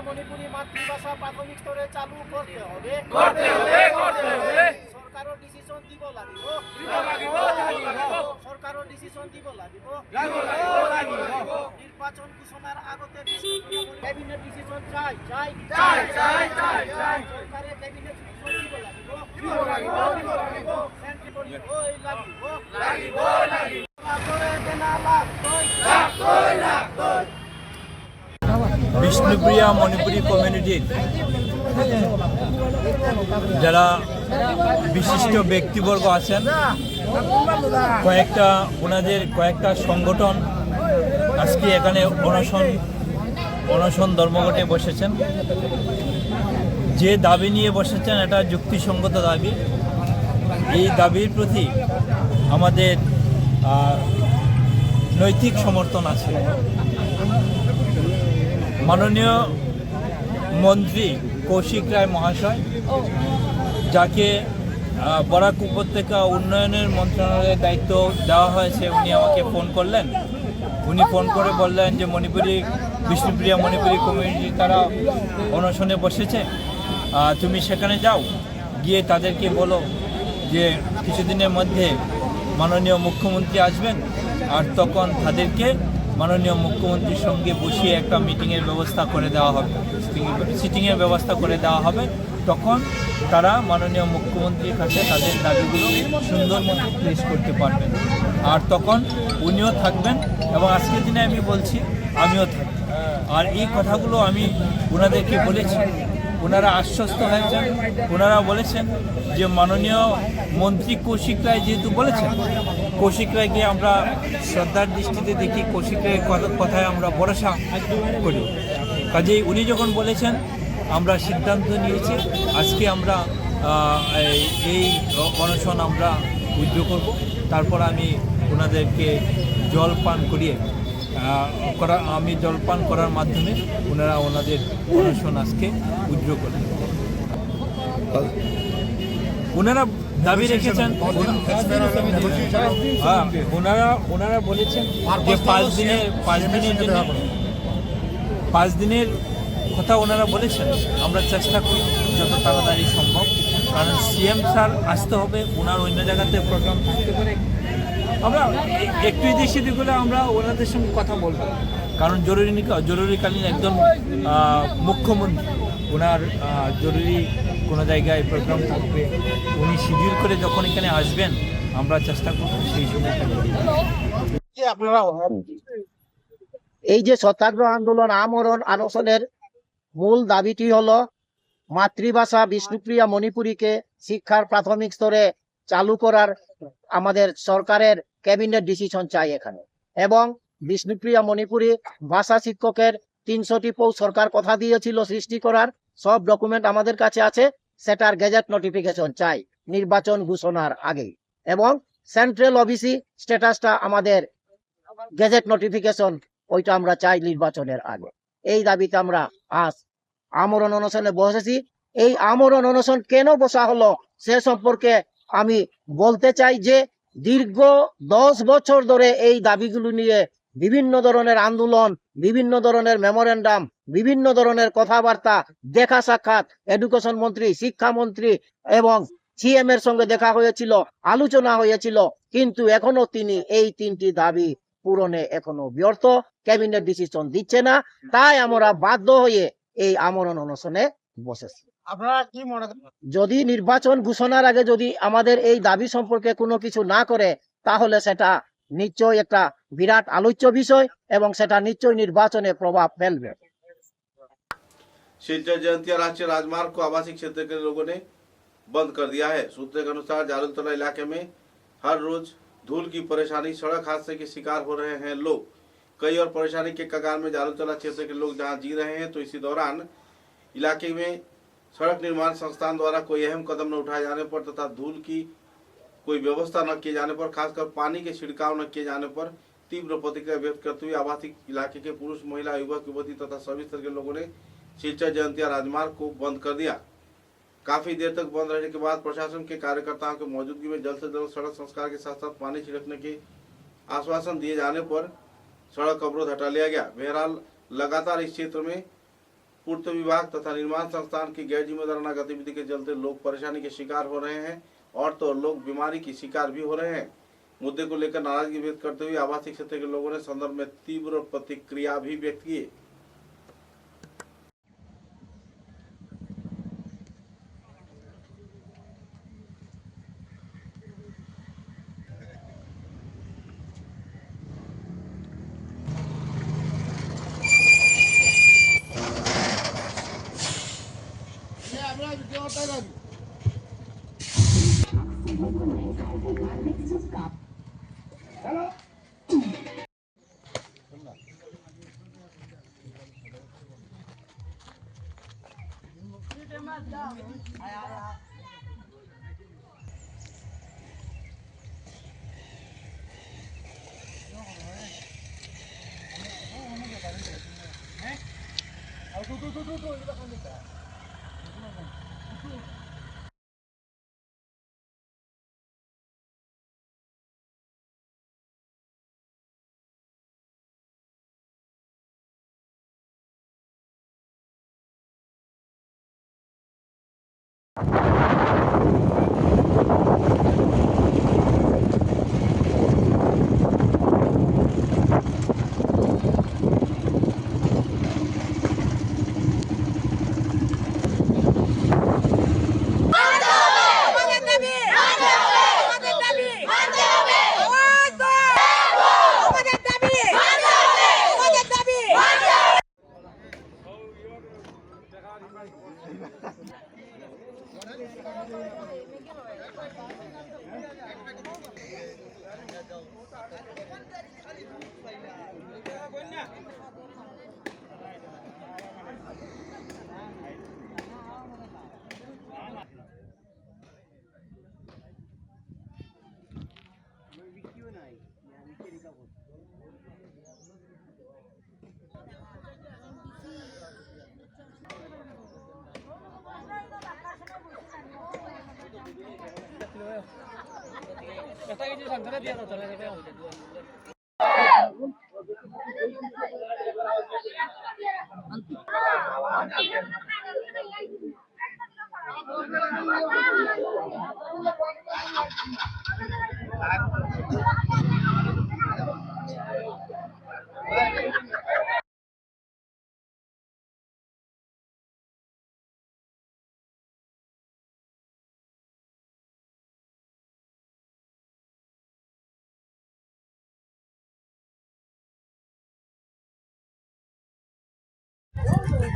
মণিপুরি মাতৃভাষা প্রাথমিক স্তরে চালু করতে হবে। সরকারের ডিসিশন দিব লাগিব, সরকারের ডিসিশন দিব লাগিব। নির্বাচন ঘোষণার আগতে ক্যাবিনেট ডিসিশন চাই চাই চাই চাই চাই চাই সরকারের ক্যাবিনেট ডিসিশন দিব লাগিব, ওই লাগিব লাগিব লাগিব করে দেনা লাগতই বিষ্ণুপ্রিয়া মণিপুরি কমিউনিটির যারা বিশিষ্ট ব্যক্তিবর্গ আছেন, ওনাদের কয়েকটা সংগঠন আজকে এখানে অনশন ধর্মঘটে বসেছেন। যে দাবি নিয়ে বসেছেন এটা যুক্তিসঙ্গত দাবি। এই দাবির প্রতি আমাদের নৈতিক সমর্থন আছে। মাননীয় মন্ত্রী কৌশিক রায় মহাশয়, যাকে বরাক উপত্যকা উন্নয়নের মন্ত্রণালয়ের দায়িত্ব দেওয়া হয়েছে। উনি আমাকে ফোন করলেন, উনি ফোন করে বললেন যে মণিপুরি বিষ্ণুপ্রিয়া মণিপুরি কমিউনিটি তারা অনশনে বসেছে, তুমি সেখানে যাও, গিয়ে তাদেরকে বলো যে কিছুদিনের মধ্যে মাননীয় মুখ্যমন্ত্রী আসবেন, আর তখন তাদেরকে মাননীয় মুখ্যমন্ত্রীর সঙ্গে বসিয়ে একটা মিটিংয়ের ব্যবস্থা করে দেওয়া হবে, সিটিংয়ের ব্যবস্থা করে দেওয়া হবে। তখন তারা মাননীয় মুখ্যমন্ত্রীর কাছে তাদের দাবিগুলো সুন্দর মতো পেশ করতে পারবেন, আর তখন উনিও থাকবেন এবং আজকের দিনে আমি বলছি আমিও থাকব। আর এই কথাগুলো আমি ওনাদেরকে বলেছি, ওনারা আশ্বস্ত হয়েছেন। ওনারা বলেছেন যে মাননীয় মন্ত্রী কৌশিক রায় যেহেতু বলেছেন, কৌশিক রায়কে আমরা শ্রদ্ধার দৃষ্টিতে দেখি, কৌশিক রায়ের কথায় আমরা ভরসা করি। কাজেই উনি যখন বলেছেন আমরা সিদ্ধান্ত নিয়েছি আজকে আমরা এই অনশন আমরা উইথড্র করব। তারপর আমি ওনাদেরকে জলপান করিয়ে আমি জলপান করার মাধ্যমে ওনারা ওনাদের অনশন আজকে উইথড্র করবেন। ওনারা দাবি রেখেছেন, ওনারা বলেছেন যে 5 দিনের কথা ওনারা বলেছেন। আমরা চেষ্টা করি যত তাড়াতাড়ি সম্ভব, কারণ সিএম স্যার আসতে হবে, ওনার অন্য জায়গাতে প্রোগ্রাম থাকতে পারে। আমরা একটু এদিক সেদিক হলে আমরা ওনাদের সঙ্গে কথা বলবো, কারণ জরুরিকালীন একজন মুখ্যমন্ত্রী, ওনার জরুরি কোনো জায়গায় প্রোগ্রাম থাকবে, উনি শিডিউল করে যখন এখানে আসবেন আমরা চেষ্টা করব সেই সময়। আপনারা এই যে সত্যাগ্রহ আন্দোলন আমরণ আনশনের মূল দাবিটি হলো মাতৃভাষা বিষ্ণুপ্রিয়া মণিপুরীকে শিক্ষার প্রাথমিক স্তরে চালু করার আমাদের সরকারের ক্যাবিনেট ডিসিশন চাই এখানে, এবং বিষ্ণুপ্রিয়া মণিপুরী ভাষা শিক্ষকের 300টি পোস্ট সরকার কথা দিয়েছিল সৃষ্টি করার, সব ডকুমেন্ট আমাদের কাছে আছে, সেটার গেজেট নোটিফিকেশন চাই নির্বাচন ঘোষণার আগে, এবং সেন্ট্রাল ওবিসি স্ট্যাটাসটা আমাদের গেজেট নোটিফিকেশন ওইটা আমরা চাই নির্বাচনের আগে। এই দাবিতে আমরা আজ আমরণ অনশনে বসেছি। এই আমরণ অনশন কেন বসা হলো সে সম্পর্কে আমি বলতে চাই যে দীর্ঘ 10 বছর ধরে এই দাবিগুলো নিয়ে বিভিন্ন ধরনের আন্দোলন, বিভিন্ন ধরনের মেমোরেন্ডাম, বিভিন্ন ধরনের কথাবার্তা, দেখা সাক্ষাৎ এডুকেশন মন্ত্রী, শিক্ষামন্ত্রী এবং সিএম এর সঙ্গে দেখা হয়েছিল, আলোচনা হয়েছিল, কিন্তু এখনো তিনি এই 3টি দাবি পূরণে এখনো ব্যর্থ, ক্যাবিনেট ডিসিশন দিচ্ছে না। তাই আমরা বাধ্য হয়ে এই আমরণ অনশনে বসেছি। আপনারা কি মনে করেন, যদি নির্বাচন ঘোষণার আগে যদি আমাদের এই দাবি সম্পর্কে কোনো কিছু না করে, তাহলে সেটা নিশ্চয়ই একটা বিরাট আলোচ্য বিষয় এবং সেটা নিশ্চয়ই নির্বাচনে প্রভাব ফেলবে। शिलचर जयंतिया राष्ट्रीय राजमार्ग को आवासीय क्षेत्र के लोगों ने बंद कर दिया है। सूत्रों के अनुसार जालुलतला इलाके में हर रोज धूल की परेशानी, सड़क हादसे के शिकार हो रहे हैं लोग। कई और परेशानी के कगार में जालुलतला क्षेत्र के लोग जहां जी रहे हैं, तो इसी दौरान इलाके में सड़क निर्माण संस्थान द्वारा कोई अहम कदम न उठाए जाने पर तथा धूल की कोई व्यवस्था न किए जाने पर, खासकर पानी के छिड़काव न किए जाने पर तीव्र प्रतिक्रिया व्यक्त करते हुए आवासीय इलाके के पुरुष, महिला, युवक, युवती तथा सभी स्तर के लोगों ने शिलचर जयंतिया राजमार्ग को बंद कर दिया। काफी देर तक बंद रहने के बाद प्रशासन के कार्यकर्ताओं की मौजूदगी में जल्द से जल्द सड़क संस्कार के साथ साथ पानी छिड़कने के आश्वासन दिए जाने पर सड़क अवरोध हटा लिया गया। बहरहाल लगातार इस क्षेत्र में पूर्त विभाग तथा निर्माण संस्थान की गैर जिम्मेदाराना गतिविधि के चलते लोग परेशानी के शिकार हो रहे हैं और तो लोग बीमारी की शिकार भी हो रहे हैं। मुद्दे को लेकर नाराजगी व्यक्त करते हुए आवासीय क्षेत्र के लोगों ने संदर्भ में तीव्र प्रतिक्रिया भी व्यक्त की।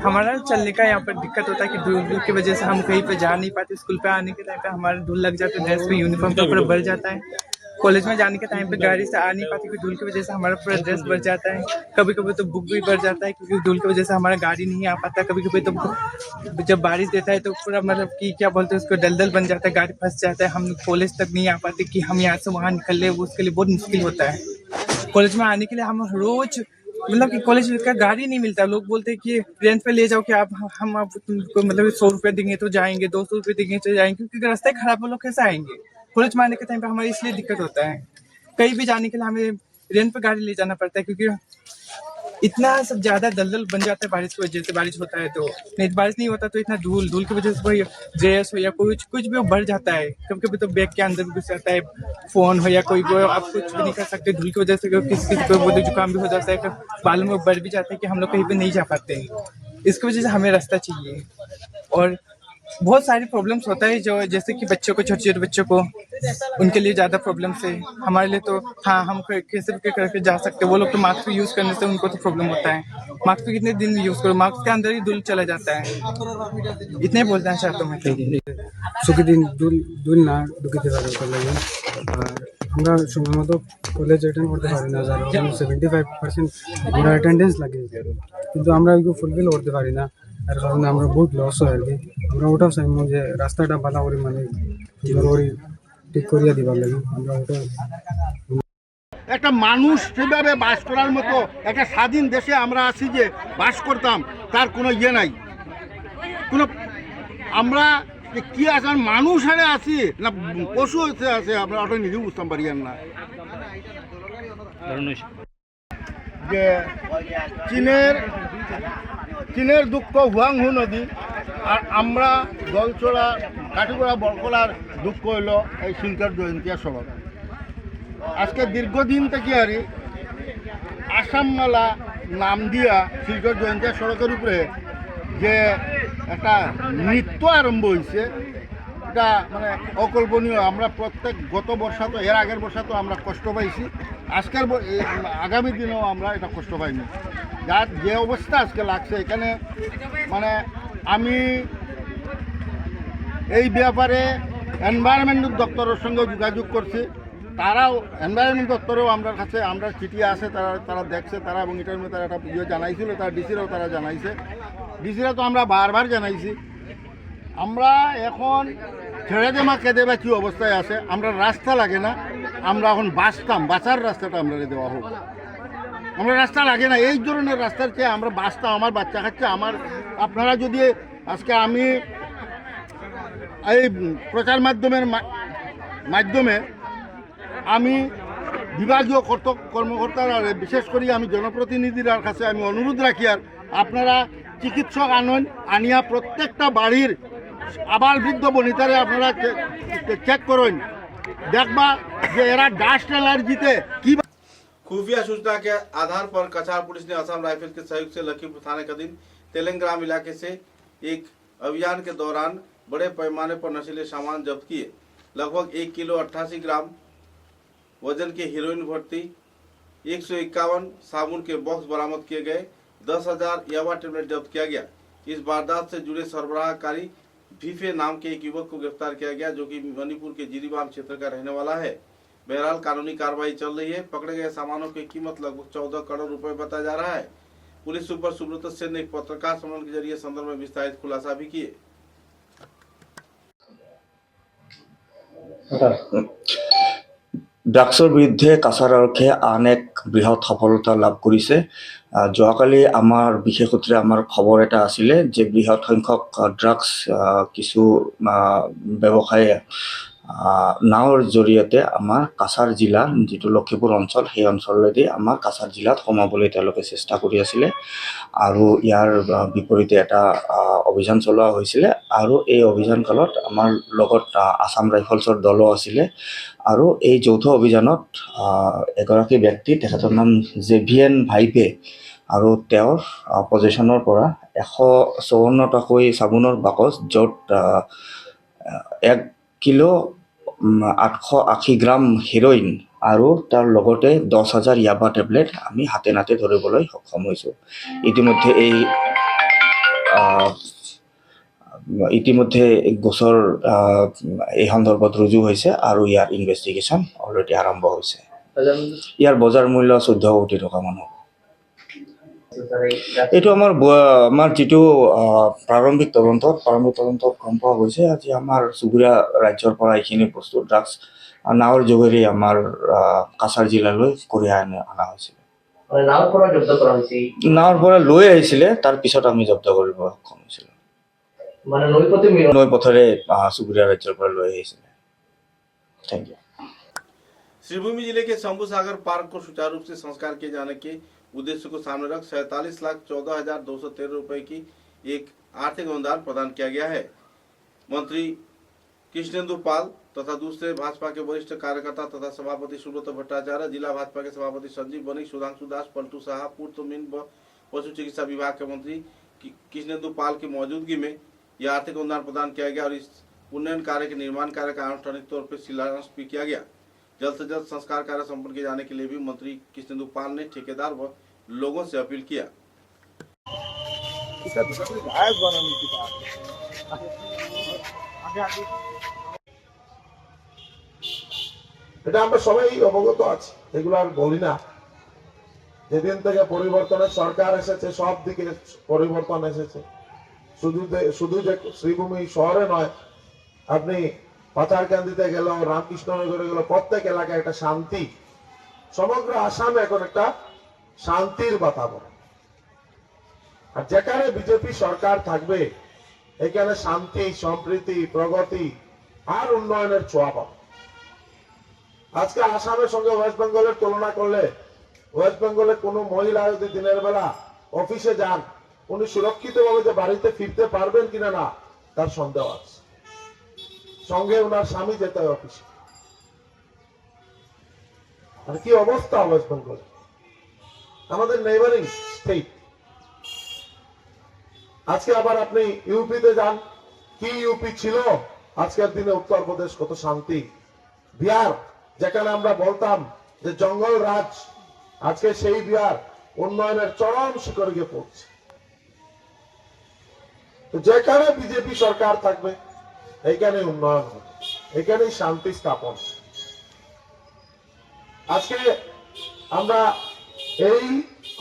हमारा चलने का यहाँ पर दिक्कत होता है कि धूल की वजह से हम कहीं पे जा नहीं पाते। स्कूल पे आने के टाइम पे हमारा धूल लग जाता है, ड्रेस पे यूनिफॉर्म के ऊपर भर जाता है। कॉलेज में जाने के टाइम पे गाड़ी से आ नहीं पाती क्योंकि धूल की वजह से हमारा पूरा ड्रेस भर जाता है। कभी कभी तो बुक भी भर जाता है क्योंकि धूल की वजह से हमारा गाड़ी नहीं आ पाता। कभी कभी तो जब बारिश देता है तो पूरा मतलब कि क्या बोलते हैं उसको दलदल बन जाता है, गाड़ी फंस जाता है। हम कॉलेज तक नहीं आ पाते कि हम यहाँ से वहाँ निकल ले, उसके लिए बहुत मुश्किल होता है। कॉलेज में आने के लिए हम रोज मतलब कि कॉलेज का गाड़ी नहीं मिलता। लोग बोलते हैं कि रेंट पे ले जाओ कि आप हम आप तुमको मतलब 100 रुपये देंगे तो जाएंगे, 200 रुपये देंगे तो जाएंगे, क्योंकि रास्ते खराब है, लोग कैसे आएंगे। कॉलेज में आने के टाइम पे हमारी इसलिए दिक्कत होता है। कहीं भी जाने के लिए हमें रेंट पे गाड़ी ले जाना पड़ता है क्योंकि इतना सब ज्यादा दलदल बन जाता है बारिश की वजह से। बारिश होता है तो नहीं, बारिश नहीं होता तो इतना धूल की वजह से कोई ड्रेस हो या कुछ भी भर जाता है। कभी कभी तो बैग के अंदर भी घुस जाता है, फोन हो या कोई आप कुछ भी नहीं कर सकते धूल की वजह से। किसी को बोलते जुकाम भी हो जाता है, बालों में बढ़ भी जाता है कि हम लोग कहीं पे नहीं जा पाते। इसकी वजह से हमें रास्ता चाहिए। और बहुत सारी प्रॉब्लम्स होता है जो जैसे कि बच्चों को, छोटे छोटे बच्चों को, उनके लिए ज़्यादा प्रॉब्लम्स है। हमारे लिए तो हाँ, हम कैसे भी करके जा सकते हैं। वो लोग तो मास्क यूज़ करने से उनको तो प्रॉब्लम होता है। मास्क पे कितने दिन यूज़ करो, मास्क के अंदर ही धूल चला जाता है। इतने बोलना चाहता हूँ मैं। সুখীদিন দুল না ঢুকিতে পারে কলেজে। আর আমরা সময় মতো কলেজ অ্যাটেন্ড করতে পারি না, যার কারণে 75% আমরা অ্যাটেন্ডেন্স লাগে, কিন্তু আমরা ওইগুলো ফুলফিল করতে পারি না। এর কারণে আমরা বহুত লস হয় আর কি। আমরা ওটাও চাইবো যে রাস্তাটা ভালো করে মানে জরুরি ঠিক করিয়া দিবার লাগে। আমরা ওটা একটা মানুষ সেভাবে বাস করার মতো একটা স্বাধীন দেশে আমরা আছি যে বাস করতাম, তার কোনো ইয়ে নাই, কোনো আমরা যে কি আছে মানুষ হারে আছি না পশু হচ্ছে আছে, আমরা ওটা নিজেও বুঝতাম পারি না। যে চীনের দুঃখ হুয়াংহু নদী, আর আমরা জলচড়া কাঠিগড়া বরকলার দুঃখ হইল এই শিলচর জয়ন্তিয়া সড়ক। আজকে দীর্ঘদিন থেকে আর আসামমালা নাম দিয়া শিলচর জয়ন্তিয়া সড়কের উপরে যে একটা নৃত্য আরম্ভ হয়েছে, এটা মানে অকল্পনীয়। আমরা প্রত্যেক গত বর্ষা তো এর আগের বর্ষা তো আমরা কষ্ট পাইছি, আজকের আগামী দিনেও আমরা এটা কষ্ট পাইনি। যার যে অবস্থা আজকে লাগছে এখানে, মানে আমি এই ব্যাপারে এনভায়রনমেন্ট দপ্তরের সঙ্গে যোগাযোগ করছি। তারাও এনভায়রনমেন্ট দপ্তরেও আমার কাছে আমরা চিঠি আছে, তারা দেখছে, তারা এবং এটার মধ্যে তারা একটা ভিডিও জানাইছিল, তারা ডিসিরাও তারা জানাইছে, ডিসিরা তো আমরা বারবার জানাইছি। আমরা এখন ছেড়ে দেমা কেঁদে বা কী অবস্থায় আছে, আমরা রাস্তা লাগে না, আমরা এখন বাঁচতাম, বাঁচার রাস্তাটা আমরা দেওয়া হোক। আমরা রাস্তা লাগে না, এই ধরনের রাস্তার চেয়ে আমরা বাঁচতাম, আমার বাচ্চা খাচ্ছে। আমার আপনারা যদি আজকে আমি এই প্রচার মাধ্যমে আমি বিভাগীয় কর্মকর্তারা বিশেষ করে আমি জনপ্রতিনিধির কাছে আমি অনুরোধ রাখি, আর আপনারা চিকিৎসক আনিয়া প্রত্যেকটা বাড়ির আবাল বৃদ্ধ বনিতারে আপনারা চেক করেন, দেখবা যে এরা ডাস্ট এলার্জিতে কি। खुफिया सूचना के आधार पर कछार पुलिस ने असम राइफल के सहयोग से लखीमपुर थाने के अधीन तेलंगाना इलाके से एक अभियान के दौरान बड़े पैमाने पर नशीले सामान जब्त किए। लगभग 1 किलो 88 ग्राम वजन के हीरोइन भर्ती 151 साबुन के बॉक्स बरामद किए गए। 10,000 यावा टेबलेट जब्त किया गया। इस वारदात से जुड़े सरबराहकारी भीफे नाम के एक युवक को गिरफ्तार किया गया, जो कि मणिपुर के जिरीबाम क्षेत्र का रहने वाला है। बहरहाल कानूनी कार्रवाई चल रही है। पकड़े गए सामानों की कीमत लगभग 14 करोड़ रुपए बताया जा रहा है। पुलिस सुपर सुब्रत सेन ने एक पत्रकार सम्मेलन के जरिए संदर्भ में विस्तारित खुलासा भी किए। ড্ৰাগছৰ বিৰুদ্ধে কাছাৰ আৰক্ষীয়ে আন এক বৃহৎ সফলতা লাভ কৰিছে। যোৱাকালি আমাৰ বিশেষ সূত্ৰে আমাৰ খবৰ এটা আছিলে যে বৃহৎ সংখ্যক ড্ৰাগছ কিছু ব্যৱসায়ী নাওৰ জৰিয়তে আমাৰ কাছাৰ জিলা যিটো লক্ষীপুৰ অঞ্চল সেই অঞ্চলেদি আমাৰ কাছাৰ জিলাত সোমাবলৈ তেওঁলোকে চেষ্টা কৰি আছিলে আৰু ইয়াৰ বিপৰীতে এটা অভিযান চলোৱা হৈছিলে আৰু এই অভিযান কালত আমাৰ লগত আসাম ৰাইফলছৰ দলো আছিলে আৰু এই যৌথ অভিযানত এগৰাকী ব্যক্তি তেখেতৰ নাম জেভিএন ভাইপে আৰু তেওঁৰ পজিশ্যনৰ পৰা 154টাকৈ চাবোনৰ বাকচ য'ত 1 কিলো 880 গ্ৰাম হেৰইন আৰু তাৰ লগতে 10,000 ইয়াবা টেবলেট আমি হাতে নাতে ধৰিবলৈ সক্ষম হৈছোঁ। ইতিমধ্যে গোচৰ এই সন্দৰ্ভত ৰুজু হৈছে আৰু ইয়াৰ ইনভেষ্টিগেশ্যন অলৰেডি আৰম্ভ হৈছে। ইয়াৰ বজাৰ মূল্য 14 কোটি টকা মান হ'ব। এইটো আমাৰ যিটো প্ৰাৰম্ভিক তদন্তত গম পোৱা গৈছে আজি আমাৰ চুবুৰীয়া ৰাজ্যৰ পৰা এইখিনি বস্তু ড্ৰাগছ নাওৰ যোগেৰে আমাৰ কাছাৰ জিলালৈ কঢ়িয়াই অনা হৈছিল। নাওৰ পৰা লৈ আহিছিলে তাৰ পিছত আমি জব্দ কৰিব সক্ষম হৈছিলোঁ। নৈ পথেৰে চুবুৰীয়া ৰাজ্যৰ পৰা লৈ আহিছিলে। Thank you. श्रीभूमि जिले के शंभू सागर पार्क को सुचारू रूप से संस्कार किए जाने के उद्देश्य को सामने रख 47,14,213 रुपए की एक आर्थिक अनुदान प्रदान किया गया है। मंत्री कृष्णेंदु पाल तथा दूसरे भाजपा के वरिष्ठ कार्यकर्ता तथा सभापति सुब्रत भट्टाचार्य, जिला भाजपा के सभापति संजीव बनी, सुधांशु दास, पलटू साहा, पूर्व मीन व पशु चिकित्सा विभाग के मंत्री कृष्णेंदु पाल की मौजूदगी में यह आर्थिक अनुदान प्रदान किया गया और इस उन्नयन कार्य के निर्माण कार्य का आनुष्ठानिक तौर पर शिलान्यास भी किया गया। जल्द से जल्द संस्कार कार्य संपन्न किए जाने के लिए भी मंत्री कृष्णेंदु पाल ने ठेकेदार व लोगों से अपील किया। এটা আমরা সবাই অবগত আছি, এগুলো আর বলি না। যেদিন থেকে পরিবর্তনের সরকার এসেছে সব দিকে পরিবর্তন এসেছে। শুধু যে শ্রীভূমি শহরে নয়, আপনি পাচারকান্দিতে গেল, রামকৃষ্ণনগরে গেল, প্রত্যেক এলাকায় একটা শান্তি, সমগ্র আসামে এখন একটা শান্তির বাতাবরণ। আর যেখানে বিজেপি সরকার থাকবে এখানে শান্তি, সম্প্রীতি, প্রগতি আর উন্নয়নের ছোঁয়া পাবে। আজকে আসামের সঙ্গে ওয়েস্ট বেঙ্গলের তুলনা করলে ওয়েস্ট বেঙ্গলে কোনো মহিলা যদি দিনের বেলা অফিসে যান উনি সুরক্ষিতভাবে যে বাড়িতে ফিরতে পারবেন কিনা না তার সন্দেহ আছে। সঙ্গে ওনার স্বামী যেতে হয় অফিসে। আর কি অবস্থা ওয়েস্ট বেঙ্গল, আমাদের নেইবারিং স্টেট। আজকে আবার আপনি ইউপিতে যান, কি ইউপি ছিল আজকের দিনে উত্তরপ্রদেশ কত শান্তি। বিহার যেখানে আমরা বলতাম যে জঙ্গল রাজ, আজকে সেই বিহার উন্নয়নের চরম শিখরে গিয়ে পড়ছে। তো যেখানে বিজেপি সরকার থাকবে এইখানে উন্নয়ন হবে, এখানেই শান্তি স্থাপন। আজকে আমরা এই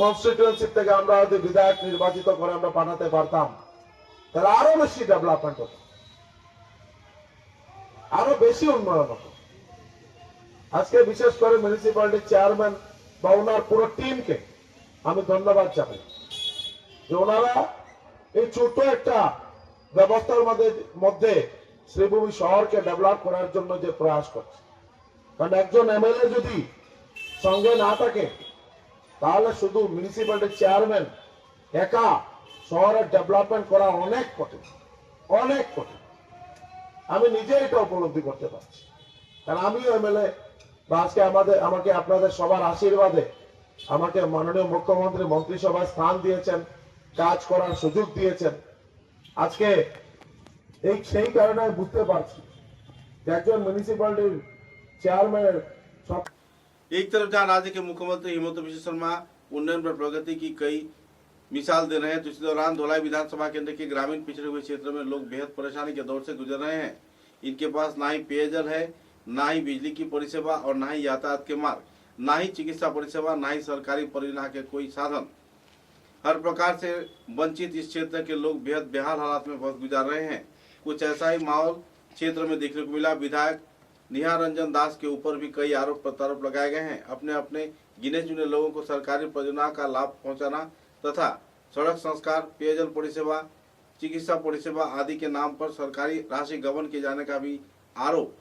কনস্টিটিউয়েন্সি থেকে আমরা যদি বিধায়ক নির্বাচিত করে আমরা পাঠাতে পারতাম তাহলে আরো বেশি ডেভেলপমেন্ট হতো, আরো বেশি উন্নয়ন হতো। আজকে বিশেষ করে মিউনিসিপ্যালিটি চেয়ারম্যান বা ওনার পুরো টিমকে আমি ধন্যবাদ জানাই যে ওনারা এই ছোট একটা ব্যবস্থার মধ্যে শ্রীভূমি শহরকে ডেভেলপ করার জন্য যে প্রয়াস করছে। কারণ একজন এমএলএ যদি সঙ্গে না থাকে তাহলে শুধু মিউনিসিপ্যালিটি চেয়ারম্যান একা শহরের ডেভেলপমেন্ট করা অনেক কঠিন, অনেক কঠিন। আমি নিজে এটা উপলব্ধি করতে পারছি, কারণ আমিও এমএলএ বা আজকে আমাকে আপনাদের সবার আশীর্বাদে আমাকে মাননীয় মুখ্যমন্ত্রী মন্ত্রিসভায় স্থান দিয়েছেন, কাজ করার সুযোগ দিয়েছেন। আজকে সেই কারণে বুঝতে পারছি যে একজন মিউনিসিপ্যালিটির চেয়ারম্যানের एक तरफ जहां राज्य के मुख्यमंत्री हिमंत बिश्व शर्मा उन्नयन पर प्रगति की कई मिसाल दे रहे हैं, तो इसी दौरान धोलाई विधानसभा केंद्र के ग्रामीण पिछड़े हुए क्षेत्र में लोग बेहद परेशानी के दौर से गुजर रहे हैं। इनके पास ना ही पेयजल है, ना ही बिजली की परिसेवा और ना ही यातायात के मार्ग, ना ही चिकित्सा परिसेवा, ना ही सरकारी परिवहन के कोई साधन। हर प्रकार से वंचित इस क्षेत्र के लोग बेहद बेहाल हालात में फंस गुजार रहे हैं। कुछ ऐसा ही माहौल क्षेत्र में देखने को मिला। विधायक निहार रंजन दास के ऊपर भी कई आरोप प्रत्यारोप लगाए गए हैं। अपने अपने गिने चुने लोगों को सरकारी परियोजना का लाभ पहुंचाना तथा सड़क संस्कार, पेयजल परिसेवा, चिकित्सा परिसेवा आदि के नाम पर सरकारी राशि गबन किए जाने का भी आरोप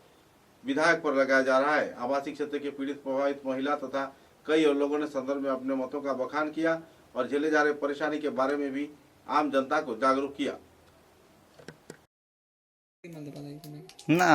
विधायक पर लगाया जा रहा है। आवासीय क्षेत्र के पीड़ित प्रभावित महिला तथा कई और लोगों ने संदर्भ में अपने मतों का बखान किया और झेले जा रहे परेशानी के बारे में भी आम जनता को जागरूक किया। ना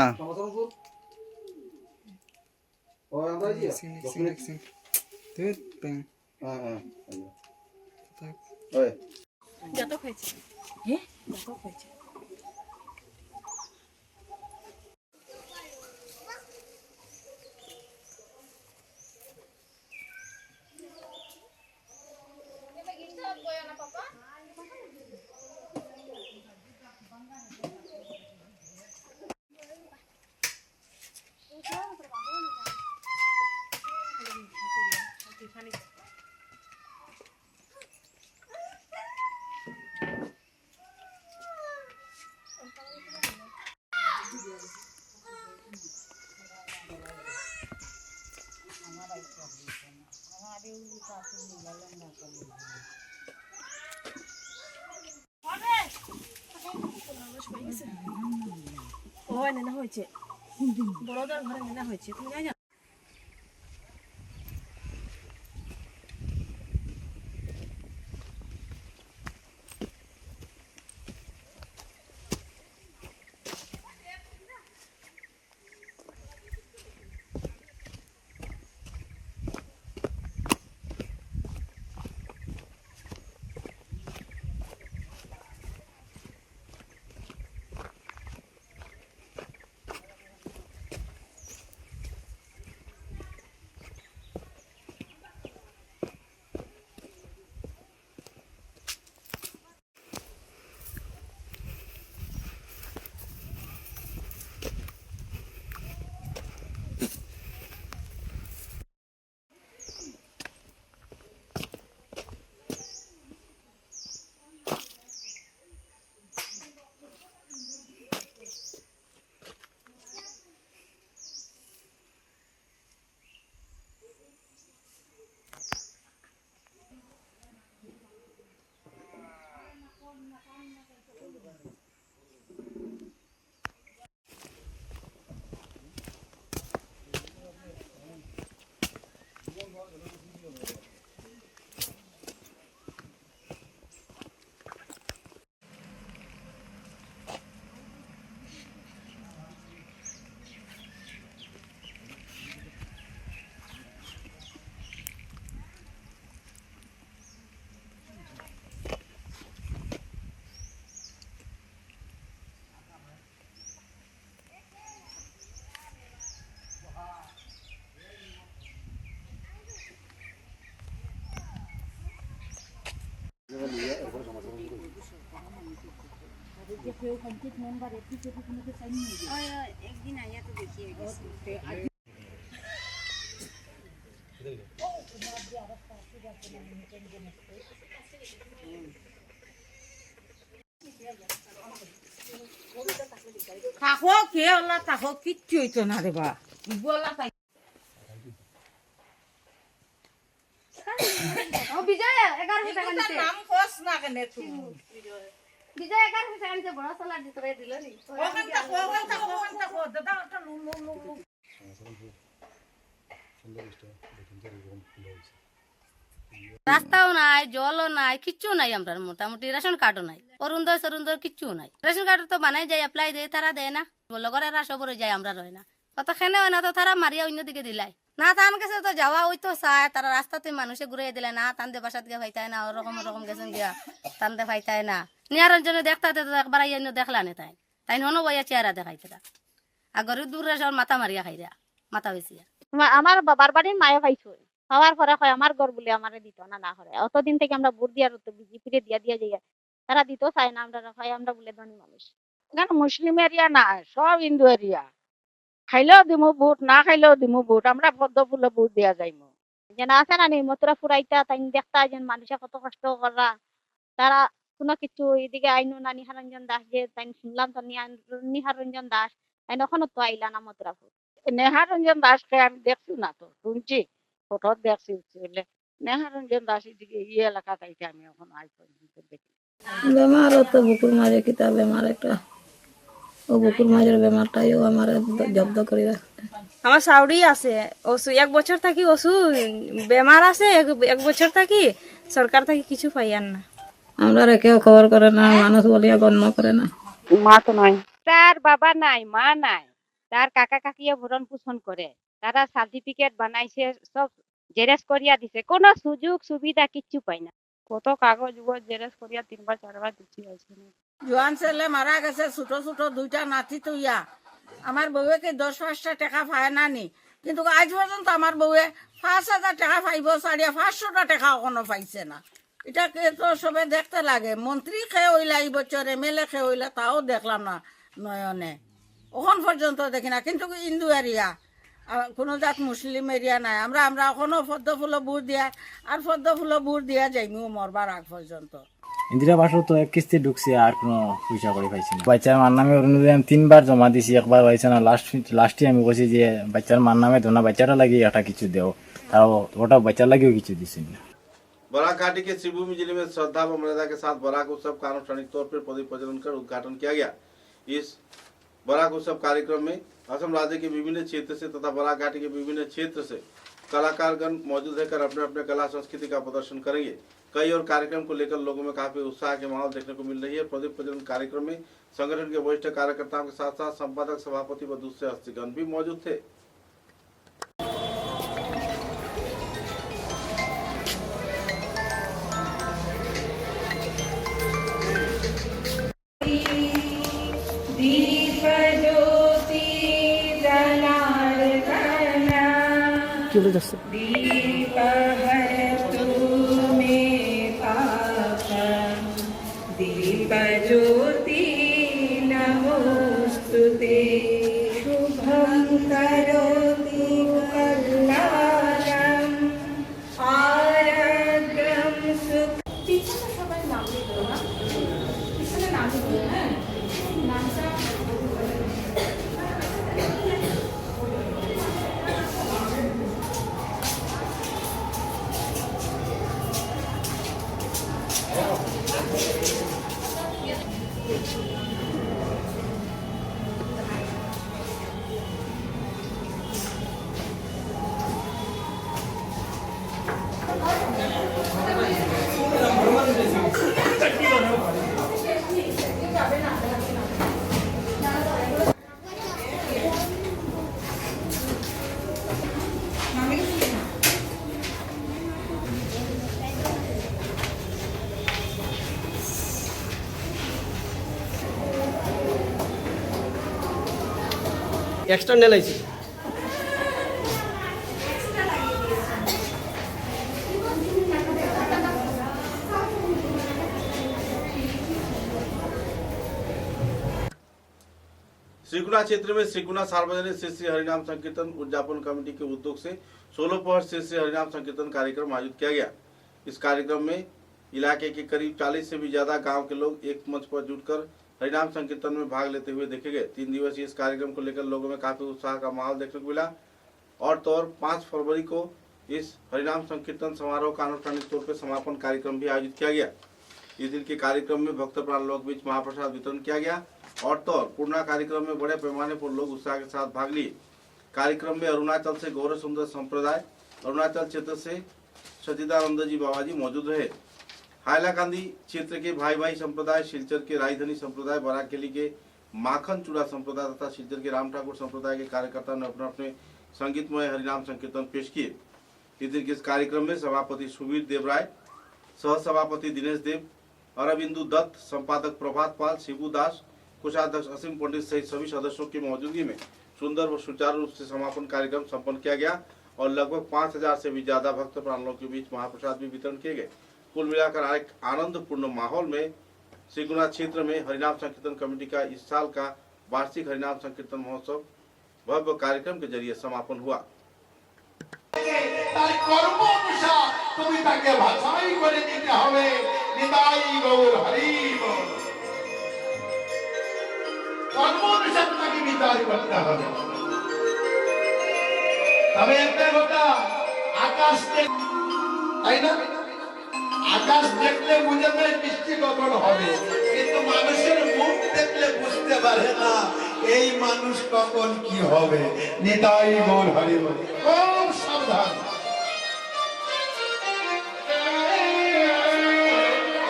বড়দের ঘরে মেলা হয়েছে, তুমি জানো? একদিন আইয়া তো দেখিয়ে গেছি। থাকো কে ওলা থাকো কিচ্ছু হইতো না রে বা বলা তাই ও বিজয় 11 টাকা নিতে নাম খোস না কেন তুই বিজয় 11 টাকা নিতে বড় সালা দিতে রে দিল নি ওখান থাকো দাদা ওটা লো রাস্তাও নাই, জলও নাই, কিচ্ছু নাই। আমরা মোটামুটি রেশন কার্ডও নাই, অরুণোদয় কিচ্ছু নাই। রেশন কার্ড তো বানাই যায়, অ্যাপ্লাই দেয়, তারা দেয় না। লগরেরা সবরে যায়, আমরা রয় না। কত খেনে হয় না তো তারা মারিয়া অন্যদিকে দিলাই না। তান গেছে তো যাওয়া ওই তো চায়, তারা রাস্তাতে মানুষে ঘুরিয়ে দিলে না। তান্দে বাসাত গিয়ে ফাইতায় না, ওরকম ওরকম গেছেন গিয়া তান্দে ফাইতায় না। নিয়ারঞ্জনে দেখতে তো একবার আইয়া দেখলা নে তাই তাই হনো বইয়া চেহারা দেখাইতে তা আগরে দূরে সব মাথা মারিয়া খাই দেয়া মাথা বেশি। আমার বাবার বাড়ির মায়ে পাইছো হওয়ার পরে হয় আমার ঘর বলে আমারে দিত না না করে। অতদিন থেকে আমরা ভোট দিয়ার তো বিজেপিরে দিয়া যাই, তারা দিত চায় না। আমরা হয় আমরা বলে ধনী মানুষ। মুসলিম এরিয়া না, সব হিন্দু এরিয়া। খাইলেও দিমু বুট, না খাইলেও দিমু বুট, আমরা পদ্ম ফুলে বুট দিয়া যাইমু। যেন আছে না নি মথুরা ফুরাইতা তাই দেখতা যে মানুষে কত কষ্ট করা, তারা কোনো কিছু এদিকে আইনু না নিহারঞ্জন দাস যে তাই শুনলাম তো নিহারঞ্জন দাস তাই এখনো তো আইলা না মথুরাপুর। নেহারঞ্জন দাসকে আমি দেখছি না তো, শুনছি ফটো দেখছি বলে। নেহারঞ্জন দাস এদিকে ইয়ে এলাকা তাইতে আমি এখন আই পর্যন্ত দেখি। বেমারও তো বুকুর মাঝে কিতা বেমার একটা, ও বুকুর মাঝের বেমারটাইও আমার জব্দ করে রাখছে। আমার সাউরি আছে, এক বছর থাকি বেমার আছে, এক বছর থাকি সরকার থেকে কিছু পাইয়ান না। আমরা কেউ খবর করে না, মানুষ বলিয়া গণ্য করে না। মা তো নাই, তার বাবা নাই, মা নাই, তার কাকা কাকিয়ে ভরণ পোষণ করে, তারা সার্টিফিকেট বানাইছে, সব জেরেক্স করিয়া দিছে, কোনো সুযোগ সুবিধা কিচ্ছু পাই না। কত কাগজ জেরেক্স করিয়া 3বার 4বার দিচ্ছি। জোয়ান ছেলে মারা গেছে, ছোট ছোট 2টা নাতি তুইয়া। আমার বউয়ে কি 10-5টা টাকা পায় না নি, কিন্তু আজ পর্যন্ত আমার বউয়ে 5,000 টাকা পাইব, 500টা টাকা এখনো পাইছে না। এটাকে তো সবে দেখতে লাগে। মন্ত্রী খেয়ে হইলা এই বছর, MLA খেয়ে হইলা, তাও দেখলাম না নয়নে, এখন পর্যন্ত দেখি না। কিন্তু হিন্দু এরিয়া, কোনো জাত মুসলিম এরিয়া নাই। আমরা এখনো পদ্ম ফুল বুট দিয়া আর পদ্ম ফুল বুট দিয়া যাইমু মরবার আগ পর্যন্ত। ইন্দিরা আবাসও তো এক কিস্তি ঢুকছে, আর কোনো পয়সা করে পাইছি না। বাচ্চার মার নামে অরুণোদয় আমি 3বার জমা দিছি, একবার পাইছে না। লাস্টে আমি বলছি যে বাচ্চার মার নামে তো না, বাচ্চাটা লাগিয়ে একটা কিছু দেও, তাও ওটা बाच्चा লাগিয়েও কিছু দিছি না। बराक घाटी के श्रीभूमि जिले में श्रद्धा व मर्यादा के साथ बराक उत्सव का आनुष्ठानिक तौर पर प्रदीप प्रज्वलन कर उद्घाटन किया गया। इस बराक उत्सव कार्यक्रम में असम राज्य के विभिन्न क्षेत्र से तथा बराक घाटी के विभिन्न क्षेत्र से कलाकारगण मौजूद रहकर अपने अपने कला संस्कृति का प्रदर्शन करेंगे। कई और कार्यक्रम को लेकर लोगों में काफी उत्साह के माहौल देखने को मिल रही है। प्रदीप प्रज्वलन कार्यक्रम में संगठन के वरिष्ठ कार्यकर्ताओं के साथ साथ संपादक, सभापति व दूसरे हस्तीगण भी मौजूद थे। दीप ज्योति नमोस्तुते, शुभं करोति कल्याणं आरोग्यं सुख। পিছনে সবাই নাম লিখো না, পিছনে নাম লিখো। হ্যাঁ, নামটা एक्सटर्नल आइছে। श्रीगुना क्षेत्र में श्रीगुना सार्वजनिक श्री श्री हरिनाम संकीर्तन उद्यापन कमेटी के उद्योग से 16 पहर श्री श्री हरिनाम संकीर्तन कार्यक्रम आयोजित किया गया। इस कार्यक्रम में इलाके के करीब 40 से भी ज्यादा गांव के लोग एक मंच पर जुटकर हरिनाम संकीर्तन में भाग लेते हुए देखे गए। 3 दिवसीय इस कार्यक्रम को लेकर लोगों में काफी उत्साह का माहौल देखने को मिला। और तो और 5 फरवरी को इस हरिनाम संकीर्तन समारोह का आनुष्ठानिक तौर पर समापन कार्यक्रम भी आयोजित किया गया। इस दिन के कार्यक्रम में भक्त प्राण लोग बीच महाप्रसाद वितरण किया गया। और तो और पूर्णा कार्यक्रम में बड़े पैमाने पर लोग उत्साह के साथ भाग लिए। कार्यक्रम में अरुणाचल से गौरव सुंदर संप्रदाय, अरुणाचल क्षेत्र से सचिदानंद जी बाबा जी मौजूद रहे। हाइलाकांदी क्षेत्र के भाई भाई संप्रदाय, सिलचर के रायधनी संप्रदाय, बराकेली के माखन चूड़ा संप्रदाय तथा सिलचर के राम ठाकुर संप्रदाय के कार्यकर्ताओं ने अपने अपने संगीतमय हरिनाम संकीर्तन पेश किए। इस दिन के इस कार्यक्रम में सभापति सुबीर देवराय, सह सभापति दिनेश देव, अरविंदु दत्त, संपादक प्रभात पाल, शिबू दास, कोषाध्यक्ष असीम पंडित सहित सभी सदस्यों की मौजूदगी में सुंदर व सुचारू रूप से समापन कार्यक्रम संपन्न किया गया। और लगभग 5,000 से भी ज्यादा भक्त प्राणों के बीच महाप्रसाद भी वितरण किए गए। कुल मिलाकर एक आनंदपूर्ण माहौल में श्रीगुना क्षेत्र में हरिनाम संकीर्तन कमेटी का इस साल का वार्षिक हरिनाम संकीर्तन महोत्सव भव्य कार्यक्रम के जरिए समापन हुआ। তার কর্ম অনুসার তুমি তাকে ভাষাই করে দিতে হবে। নিতাই গৌর হরি বল। কর্ম অনুসার তাকে বিচার করতে হবে। তবে একটা কথা, আকাশ তাই না, আকাশ দেখলে বুঝে যায় বৃষ্টি কখন হবে, কিন্তু মানুষের মুখ দেখলে বুঝতে পারে না এই মানুষ কখন কি হবে। নিতাই গৌর হরি বল। খুব সাবধান।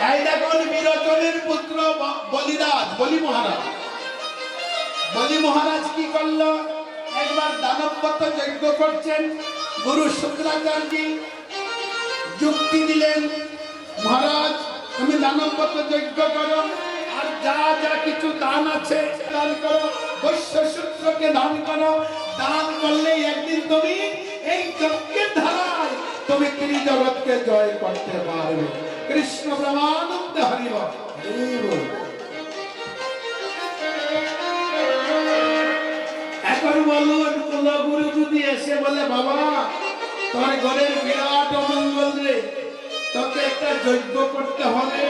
এই দেখুন বিরোচনের পুত্র বলিরাজ, বলি মহারাজ। বলি মহারাজ কি করলো, একবার দানববত যজ্ঞ করছেন, গুরু শুক্রাচার্য যুক্তি দিলেন, মহারাজ তুমি দানববত যজ্ঞ করো, আর যা যা কিছু দান আছে দান করো, বৈশ্য সূত্রকে দান করো। দান করলে একদিন তুমি এই যজ্ঞের ধারায় তুমি ত্রিজগৎকে জয় করতে পারবে। কৃষ্ণ ব্রহ্মানন্দ হরি বল। এখন বলুন, কোন গুরু যদি এসে বলে বাবা তোর ঘরের বিরাট অমঙ্গল রে, তোকে একটা যজ্ঞ করতে হবে,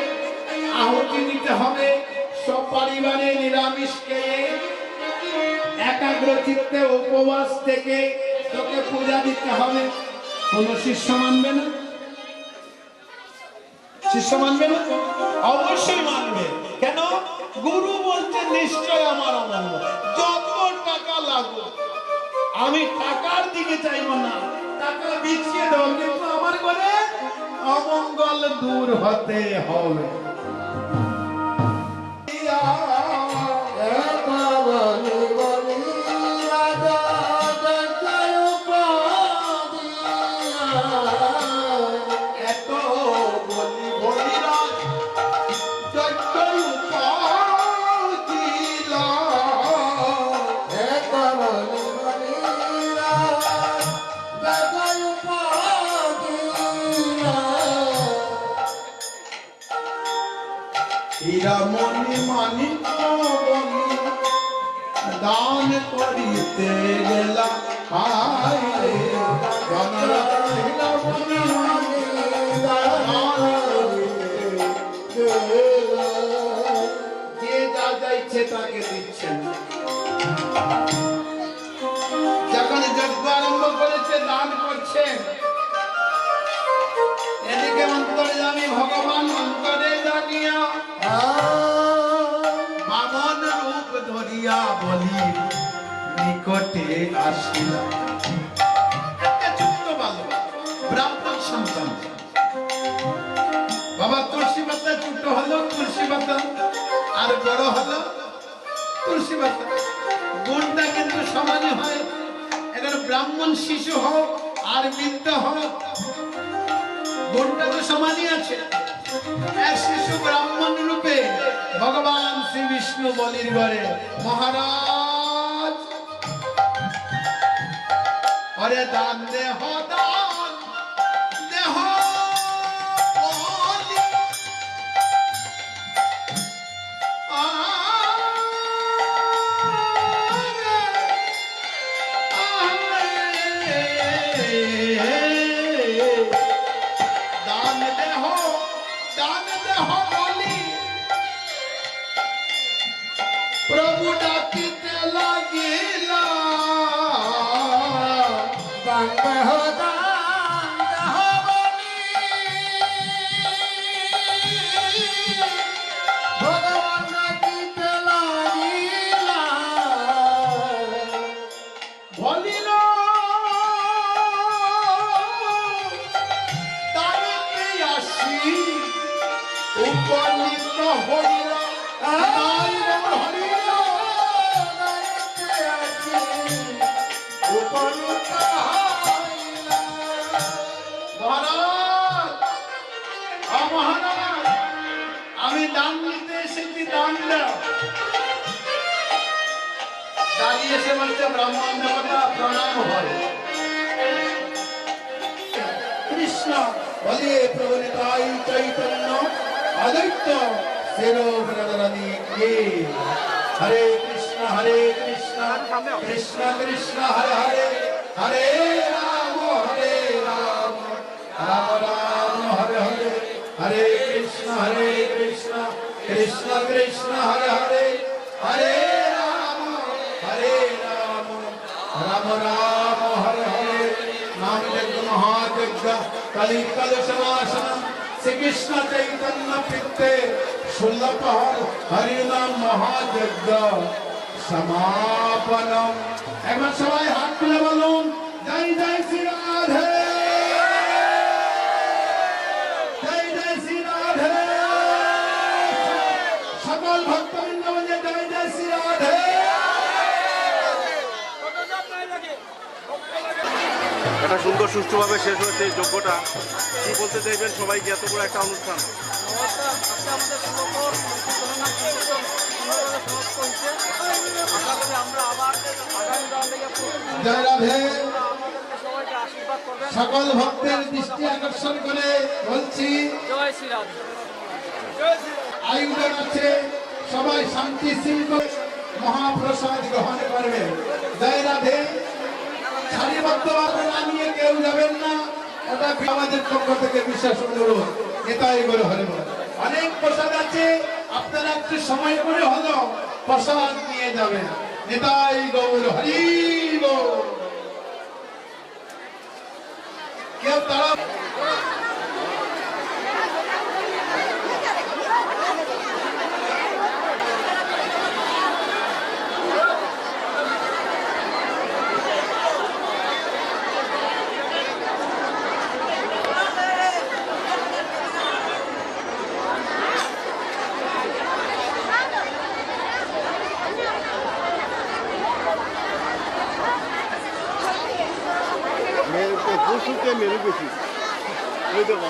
আহুতি দিতে হবে, সপরিবারে নিরামিষ খেয়ে একাগ্র চিত্তে উপবাস থেকে তোকে পূজা দিতে হবে, কোন শিষ্য মানবে না? শিষ্য মানবে না? অবশ্যই মানবে। কেন? গুরু বলছে নিশ্চয় আমার অমঙ্গল, যত টাকা লাগবে আমি টাকার দিকে চাইবো না, টাকা বিছিয়ে দাও, কিন্তু আমার ঘরে অমঙ্গল দূর হতে হবে। মনি মানিক বলি দান করিতে গেলা, হায় রে গণরা মনি মানিক দান করিতে গেলা। যে যা যাইছে তাকে দিচ্ছেন। যখন যজ্ঞ আরম্ভ করেছে দান করছেন, এদিকে অন্তর্যামী ভগবান অন্তরে জানিয়া বামন রূপ ধরিয়া বলি নিকটে আসিলা। একটা ছোট্ট বালক, ব্রাহ্মণ সন্তান, বাবা তুলসী পাতা ছোট হলো তুলসী পাতা, আর বড় হলো তুলসী পাতা, গুণটা কিন্তু সমানই হয়। এখন ব্রাহ্মণ শিশু হোক আর বৃদ্ধ হোক, গুণটা তো সমানই আছে। এক শিশু ব্রাহ্মণ রূপে ভগবান শ্রী বিষ্ণু বলির ঘরে, মহারাজ অরে দান দেহ, দান দেহ বলি, দান দেহ, দান দেহ বলি, প্রভু ডাকিতে লাগিলা, দান দেহ, দান দেহ বলি, ভগবান ডাকিতে লাগিলা, বলিল তারিতে আসি উপনীত হইলা, মহারাজ আমি দান নিতে এসেছি, দান দাও। দাঁড়িয়ে এসে বলছে ব্রাহ্মণ দেবতা প্রণাম হয়। কৃষ্ণ বলে প্রভু নিতাই চৈতন্য অদ্বৈত সেরো ব্রদরানি কে। হরে কৃষ্ণ कृष्ण कृष्ण हरे हरे हरे राम राम राम हरे हरे हरे कृष्ण कृष्ण कृष्ण हरे हरे हरे राम राम राम हरे हरे नाम यज्ञ महायज्ञ कलि कलुषनाशन श्री कृष्ण चैतन्य पित्ते सुलभहर हरि नाम महायज्ञ समापनम। एवं सबाई हाथ तुले बोलूं जय जय श्री राधे, जय जय श्री राधे। सकल भक्तवृंद बोले जय जय श्री राधे। এটা সুন্দর সুষ্ঠুভাবে শেষ হয়েছে এই যজ্ঞটা। কি বলতে চাইবেন সবাইকে এত বড় একটা অনুষ্ঠান? জয় রাধে। সকল ভক্তের দৃষ্টি আকর্ষণ করে বলছি জয় শ্রী রাধে। আয়োজন আছে, সবাই শান্তি শৃঙ্খলা মহাপ্রসাদ গ্রহণ করবে। জয় রাধে। সারিবদ্ধভাবে না নিয়ে কেউ যাবেন না, এটা আমাদের পক্ষ থেকে বিশেষ অনুরোধ। এটাই বলে হরে বল। অনেক প্রসাদ আছে, আপনারা একটু সময় করে হলো প্রসাদ নিয়ে যাবেন। নিতাই গৌর হরি গৌর। কেউ তারা মেরে গেছি ওই দেখো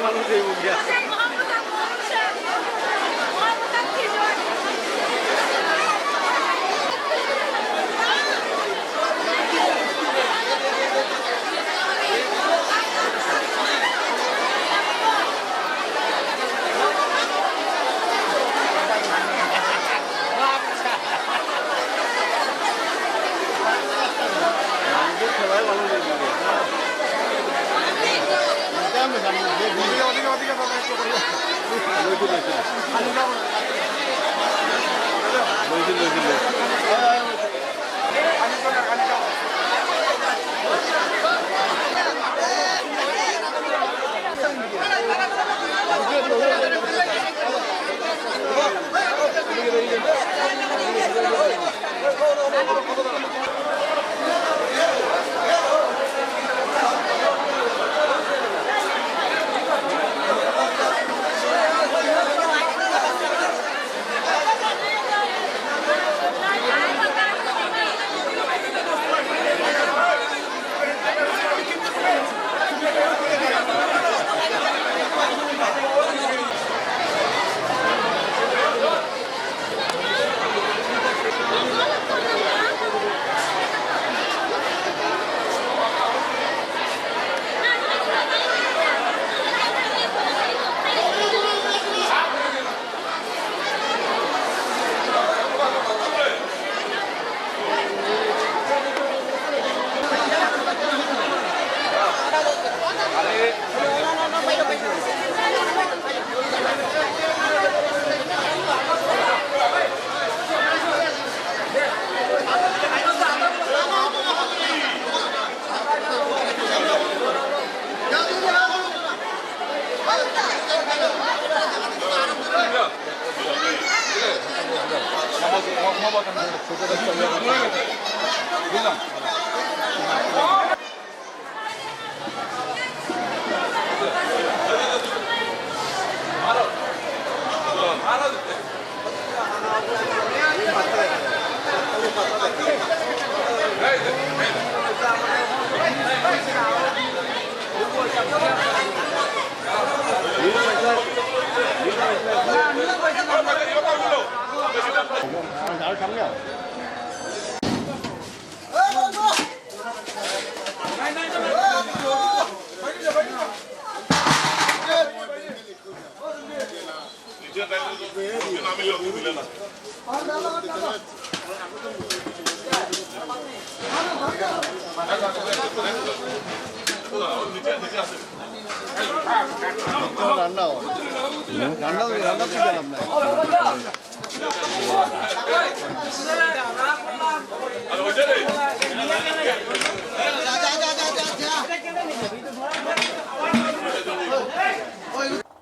মানুষ এই মুখে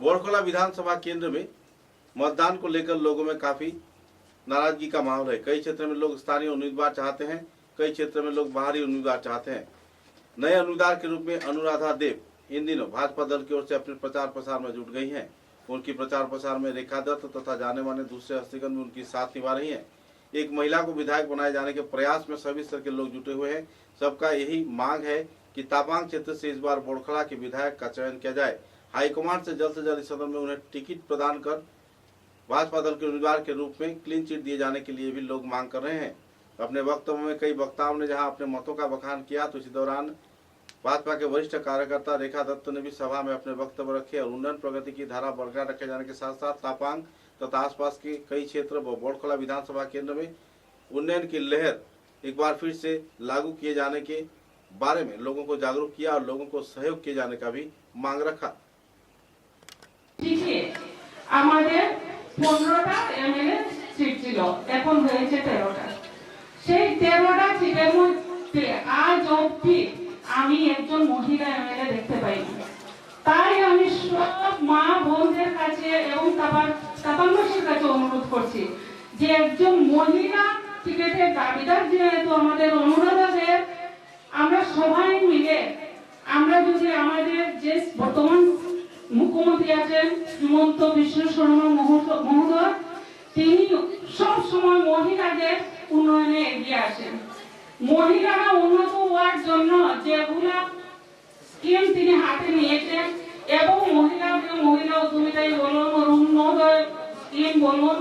बोरखला विधानसभा केंद्र में मतदान को लेकर लोगों में काफी नाराजगी का माहौल है। कई क्षेत्र में लोग स्थानीय उम्मीदवार चाहते हैं, कई क्षेत्र में लोग बाहरी उम्मीदवार चाहते हैं। नए उम्मीदवार के रूप में अनुराधा देव इन दिनों भाजपा दल की ओर से अपने प्रचार प्रसार में जुट गई हैं। उनकी प्रचार प्रसार में रेखा दत्त तथा जाने माने दूसरे हस्तीगण भी उनकी साथ निभा रही हैं। एक महिला को विधायक बनाए जाने के प्रयास में सभी स्तर के लोग जुटे हुए हैं। सबका यही मांग है कि तापांग क्षेत्र से इस बार बोरखला के विधायक का चयन किया जाए। हाईकमान से जल्द सदन में उन्हें टिकट प्रदान कर भाजपा दल के उम्मीदवार के रूप में क्लीन चिट दिए जाने के लिए भी लोग मांग कर रहे हैं। अपने वक्तव्य में कई वक्ताओं ने जहां अपने मतों का बखान किया, तो इसी दौरान भाजपा के वरिष्ठ कार्यकर्ता रेखा दत्त ने भी सभा में अपने वक्तव्य रखे और उन्नयन प्रगति की धारा बरकरार रखे जाने के साथ साथ तापांग तथा आसपास के कई क्षेत्र व बोरखला विधानसभा केंद्र में उन्नयन की लहर एक बार फिर से लागू किए जाने के बारे में लोगों को जागरूक किया और लोगों को सहयोग किए जाने का भी मांग रखा। আমাদের 15টা এমএলএ সিট ছিল, এখন হয়েছে 13টা। সেই 13টা সিটের মধ্যে আজ অবধি আমি একজন মহিলা এমএলএ দেখতে পাইনি। তাই আমি সব মা বোনদের কাছে এবং তাপাংবাসীর কাছে অনুরোধ করছি যে একজন মহিলা টিকেটের দাবিদার যেহেতু আমাদের অনুরাধাদের, আমরা সবাই মিলে আমরা যদি আমাদের যে বর্তমান মুখ্যমন্ত্রী আছেন হিমন্ত বিশ্ব শর্মা মহোদয়, তিনি সব সময় মহিলাদের উন্নয়নে এগিয়ে আসেন। মহিলারা উন্নত হওয়ার জন্য যেগুলা স্কিম তিনি হাতে নিয়েছেন এবং মহিলা উদ্যমিতাই বলুন, অরুণোদয় স্কিম বলুন,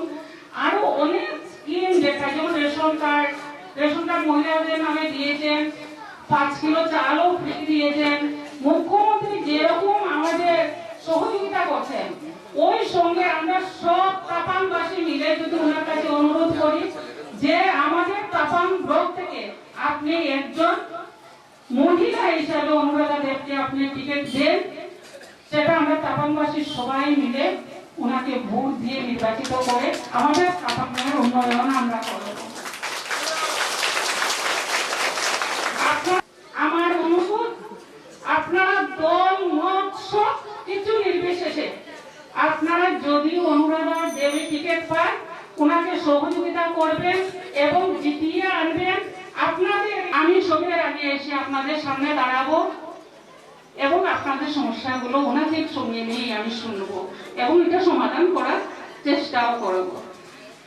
আরো অনেক স্কিম যেটা যেমন রেশন কার্ড মহিলাদের নামে দিয়েছেন, 5 কিলো চালও ফ্রি দিয়েছেন। মুখ্যমন্ত্রী যেরকম আমাদের সহযোগিতা করছেন, ওই সঙ্গে আমরা সব তাপাংবাসী মিলে যদি ওনার কাছে অনুরোধ করি যে আমাদের তাপাং ব্লক থেকে আপনি একজন মহিলা হিসাবে অনুরাধা দেবকে আপনি টিকিট দেন, সেটা আমরা তাপাংবাসী সবাই মিলে ওনাকে ভোট দিয়ে নির্বাচিত করে আমাদের তাপাংয়ের উন্নয়ন আমরা করব। আমার অনুরোধ, আপনারা দল মত সব কিছু নির্বিশেষে আপনারা যদি অনুরাধা দেবী টিকিট পান, ওনাকে সহযোগিতা করবেন এবং জিতিয়ে আনবেন। আপনাদের আমি সবের আগে এসে আপনাদের সামনে দাঁড়াবো এবং আপনাদের সমস্যাগুলো ওনাকে সঙ্গে নিয়ে আমি শুনবো এবং এটা সমাধান করার চেষ্টাও করব।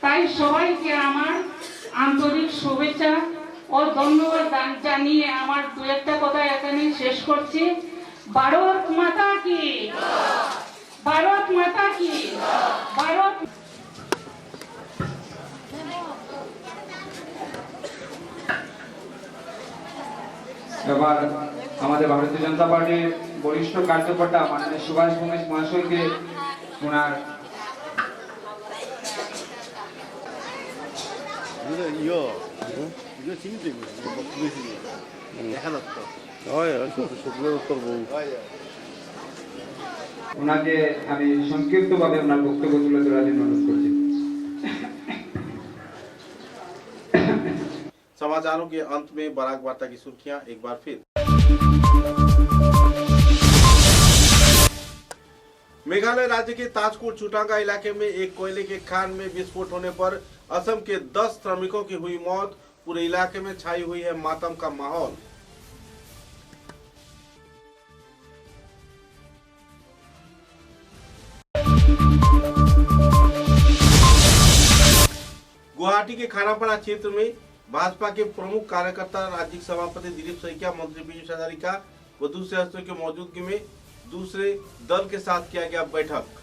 তাই সবাইকে আমার আন্তরিক শুভেচ্ছা ও ধন্যবাদ জানিয়ে আমার দু একটা কথা এখানে শেষ করছি। ভারত মাতা কি, ভারত মাতা কি, ভারত। এবার আমাদের ভারতীয় জনতা পার্টির বরিষ্ঠ কার্যকর্তা মাননীয় সুভাষ ভৌমিক মহাশয়কে ওনার ওনাকে আমি সংক্ষিপ্তভাবে ওনার বক্তব্য তুলে ধরার জন্য অনুরোধ করছি। समाचारों के अंत में बराक वार्ता की सुर्खियां एक बार फिर। मेघालय राज्य के ताजकोट चुटांगा इलाके में एक कोयले के खान में विस्फोट होने पर असम के 10 श्रमिकों की हुई मौत। पूरे इलाके में छाई हुई है मातम का माहौल। गुवाहाटी के खानापाड़ा क्षेत्र में भाजपा के प्रमुख कार्यकर्ता राज्य सभापति दिलीप सैकिया, मंत्री पीयूष हजारिका व दूसरे सदस्यों की मौजूदगी में दूसरे दल के साथ किया गया बैठक।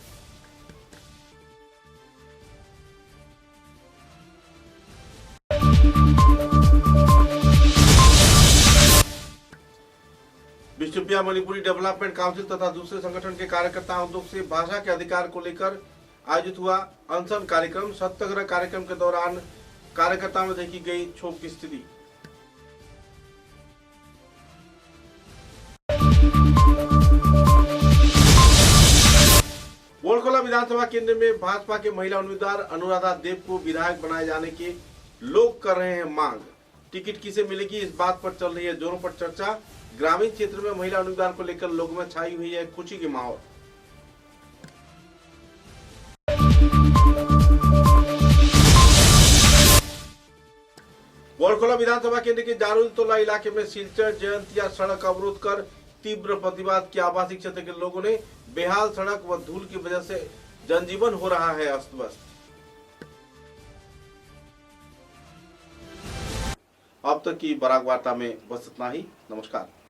विष्णुप्रिया मणिपुरी डेवलपमेंट काउंसिल तथा दूसरे संगठन के कार्यकर्ताओं द्वारा से भाषा के अधिकार को लेकर आयोजित हुआ अनशन कार्यक्रम। सत्याग्रह कार्यक्रम के दौरान कार्यकर्ताओं में देखी गई क्षोभ की स्थिति। बोलकोला विधानसभा केंद्र में भाजपा के महिला उम्मीदवार अनुराधा देव को विधायक बनाए जाने के लोग कर रहे हैं मांग। टिकट किसे मिलेगी, इस बात पर चल रही है जोरों पर चर्चा। ग्रामीण क्षेत्र में महिला उम्मीदवार को लेकर लोगों में छाई हुई है खुशी की माहौल। बोलकोला विधानसभा केंद्र के जारुल तोला इलाके में सिलचर जयंतिया सड़क अवरोध कर तीव्र प्रतिवाद किया। आवासीय क्षेत्र के लोगों ने बेहाल सड़क व धूल की वजह से जनजीवन हो रहा है अस्त व्यस्त। अब तक की बराक वार्ता में बस इतना ही। नमस्कार।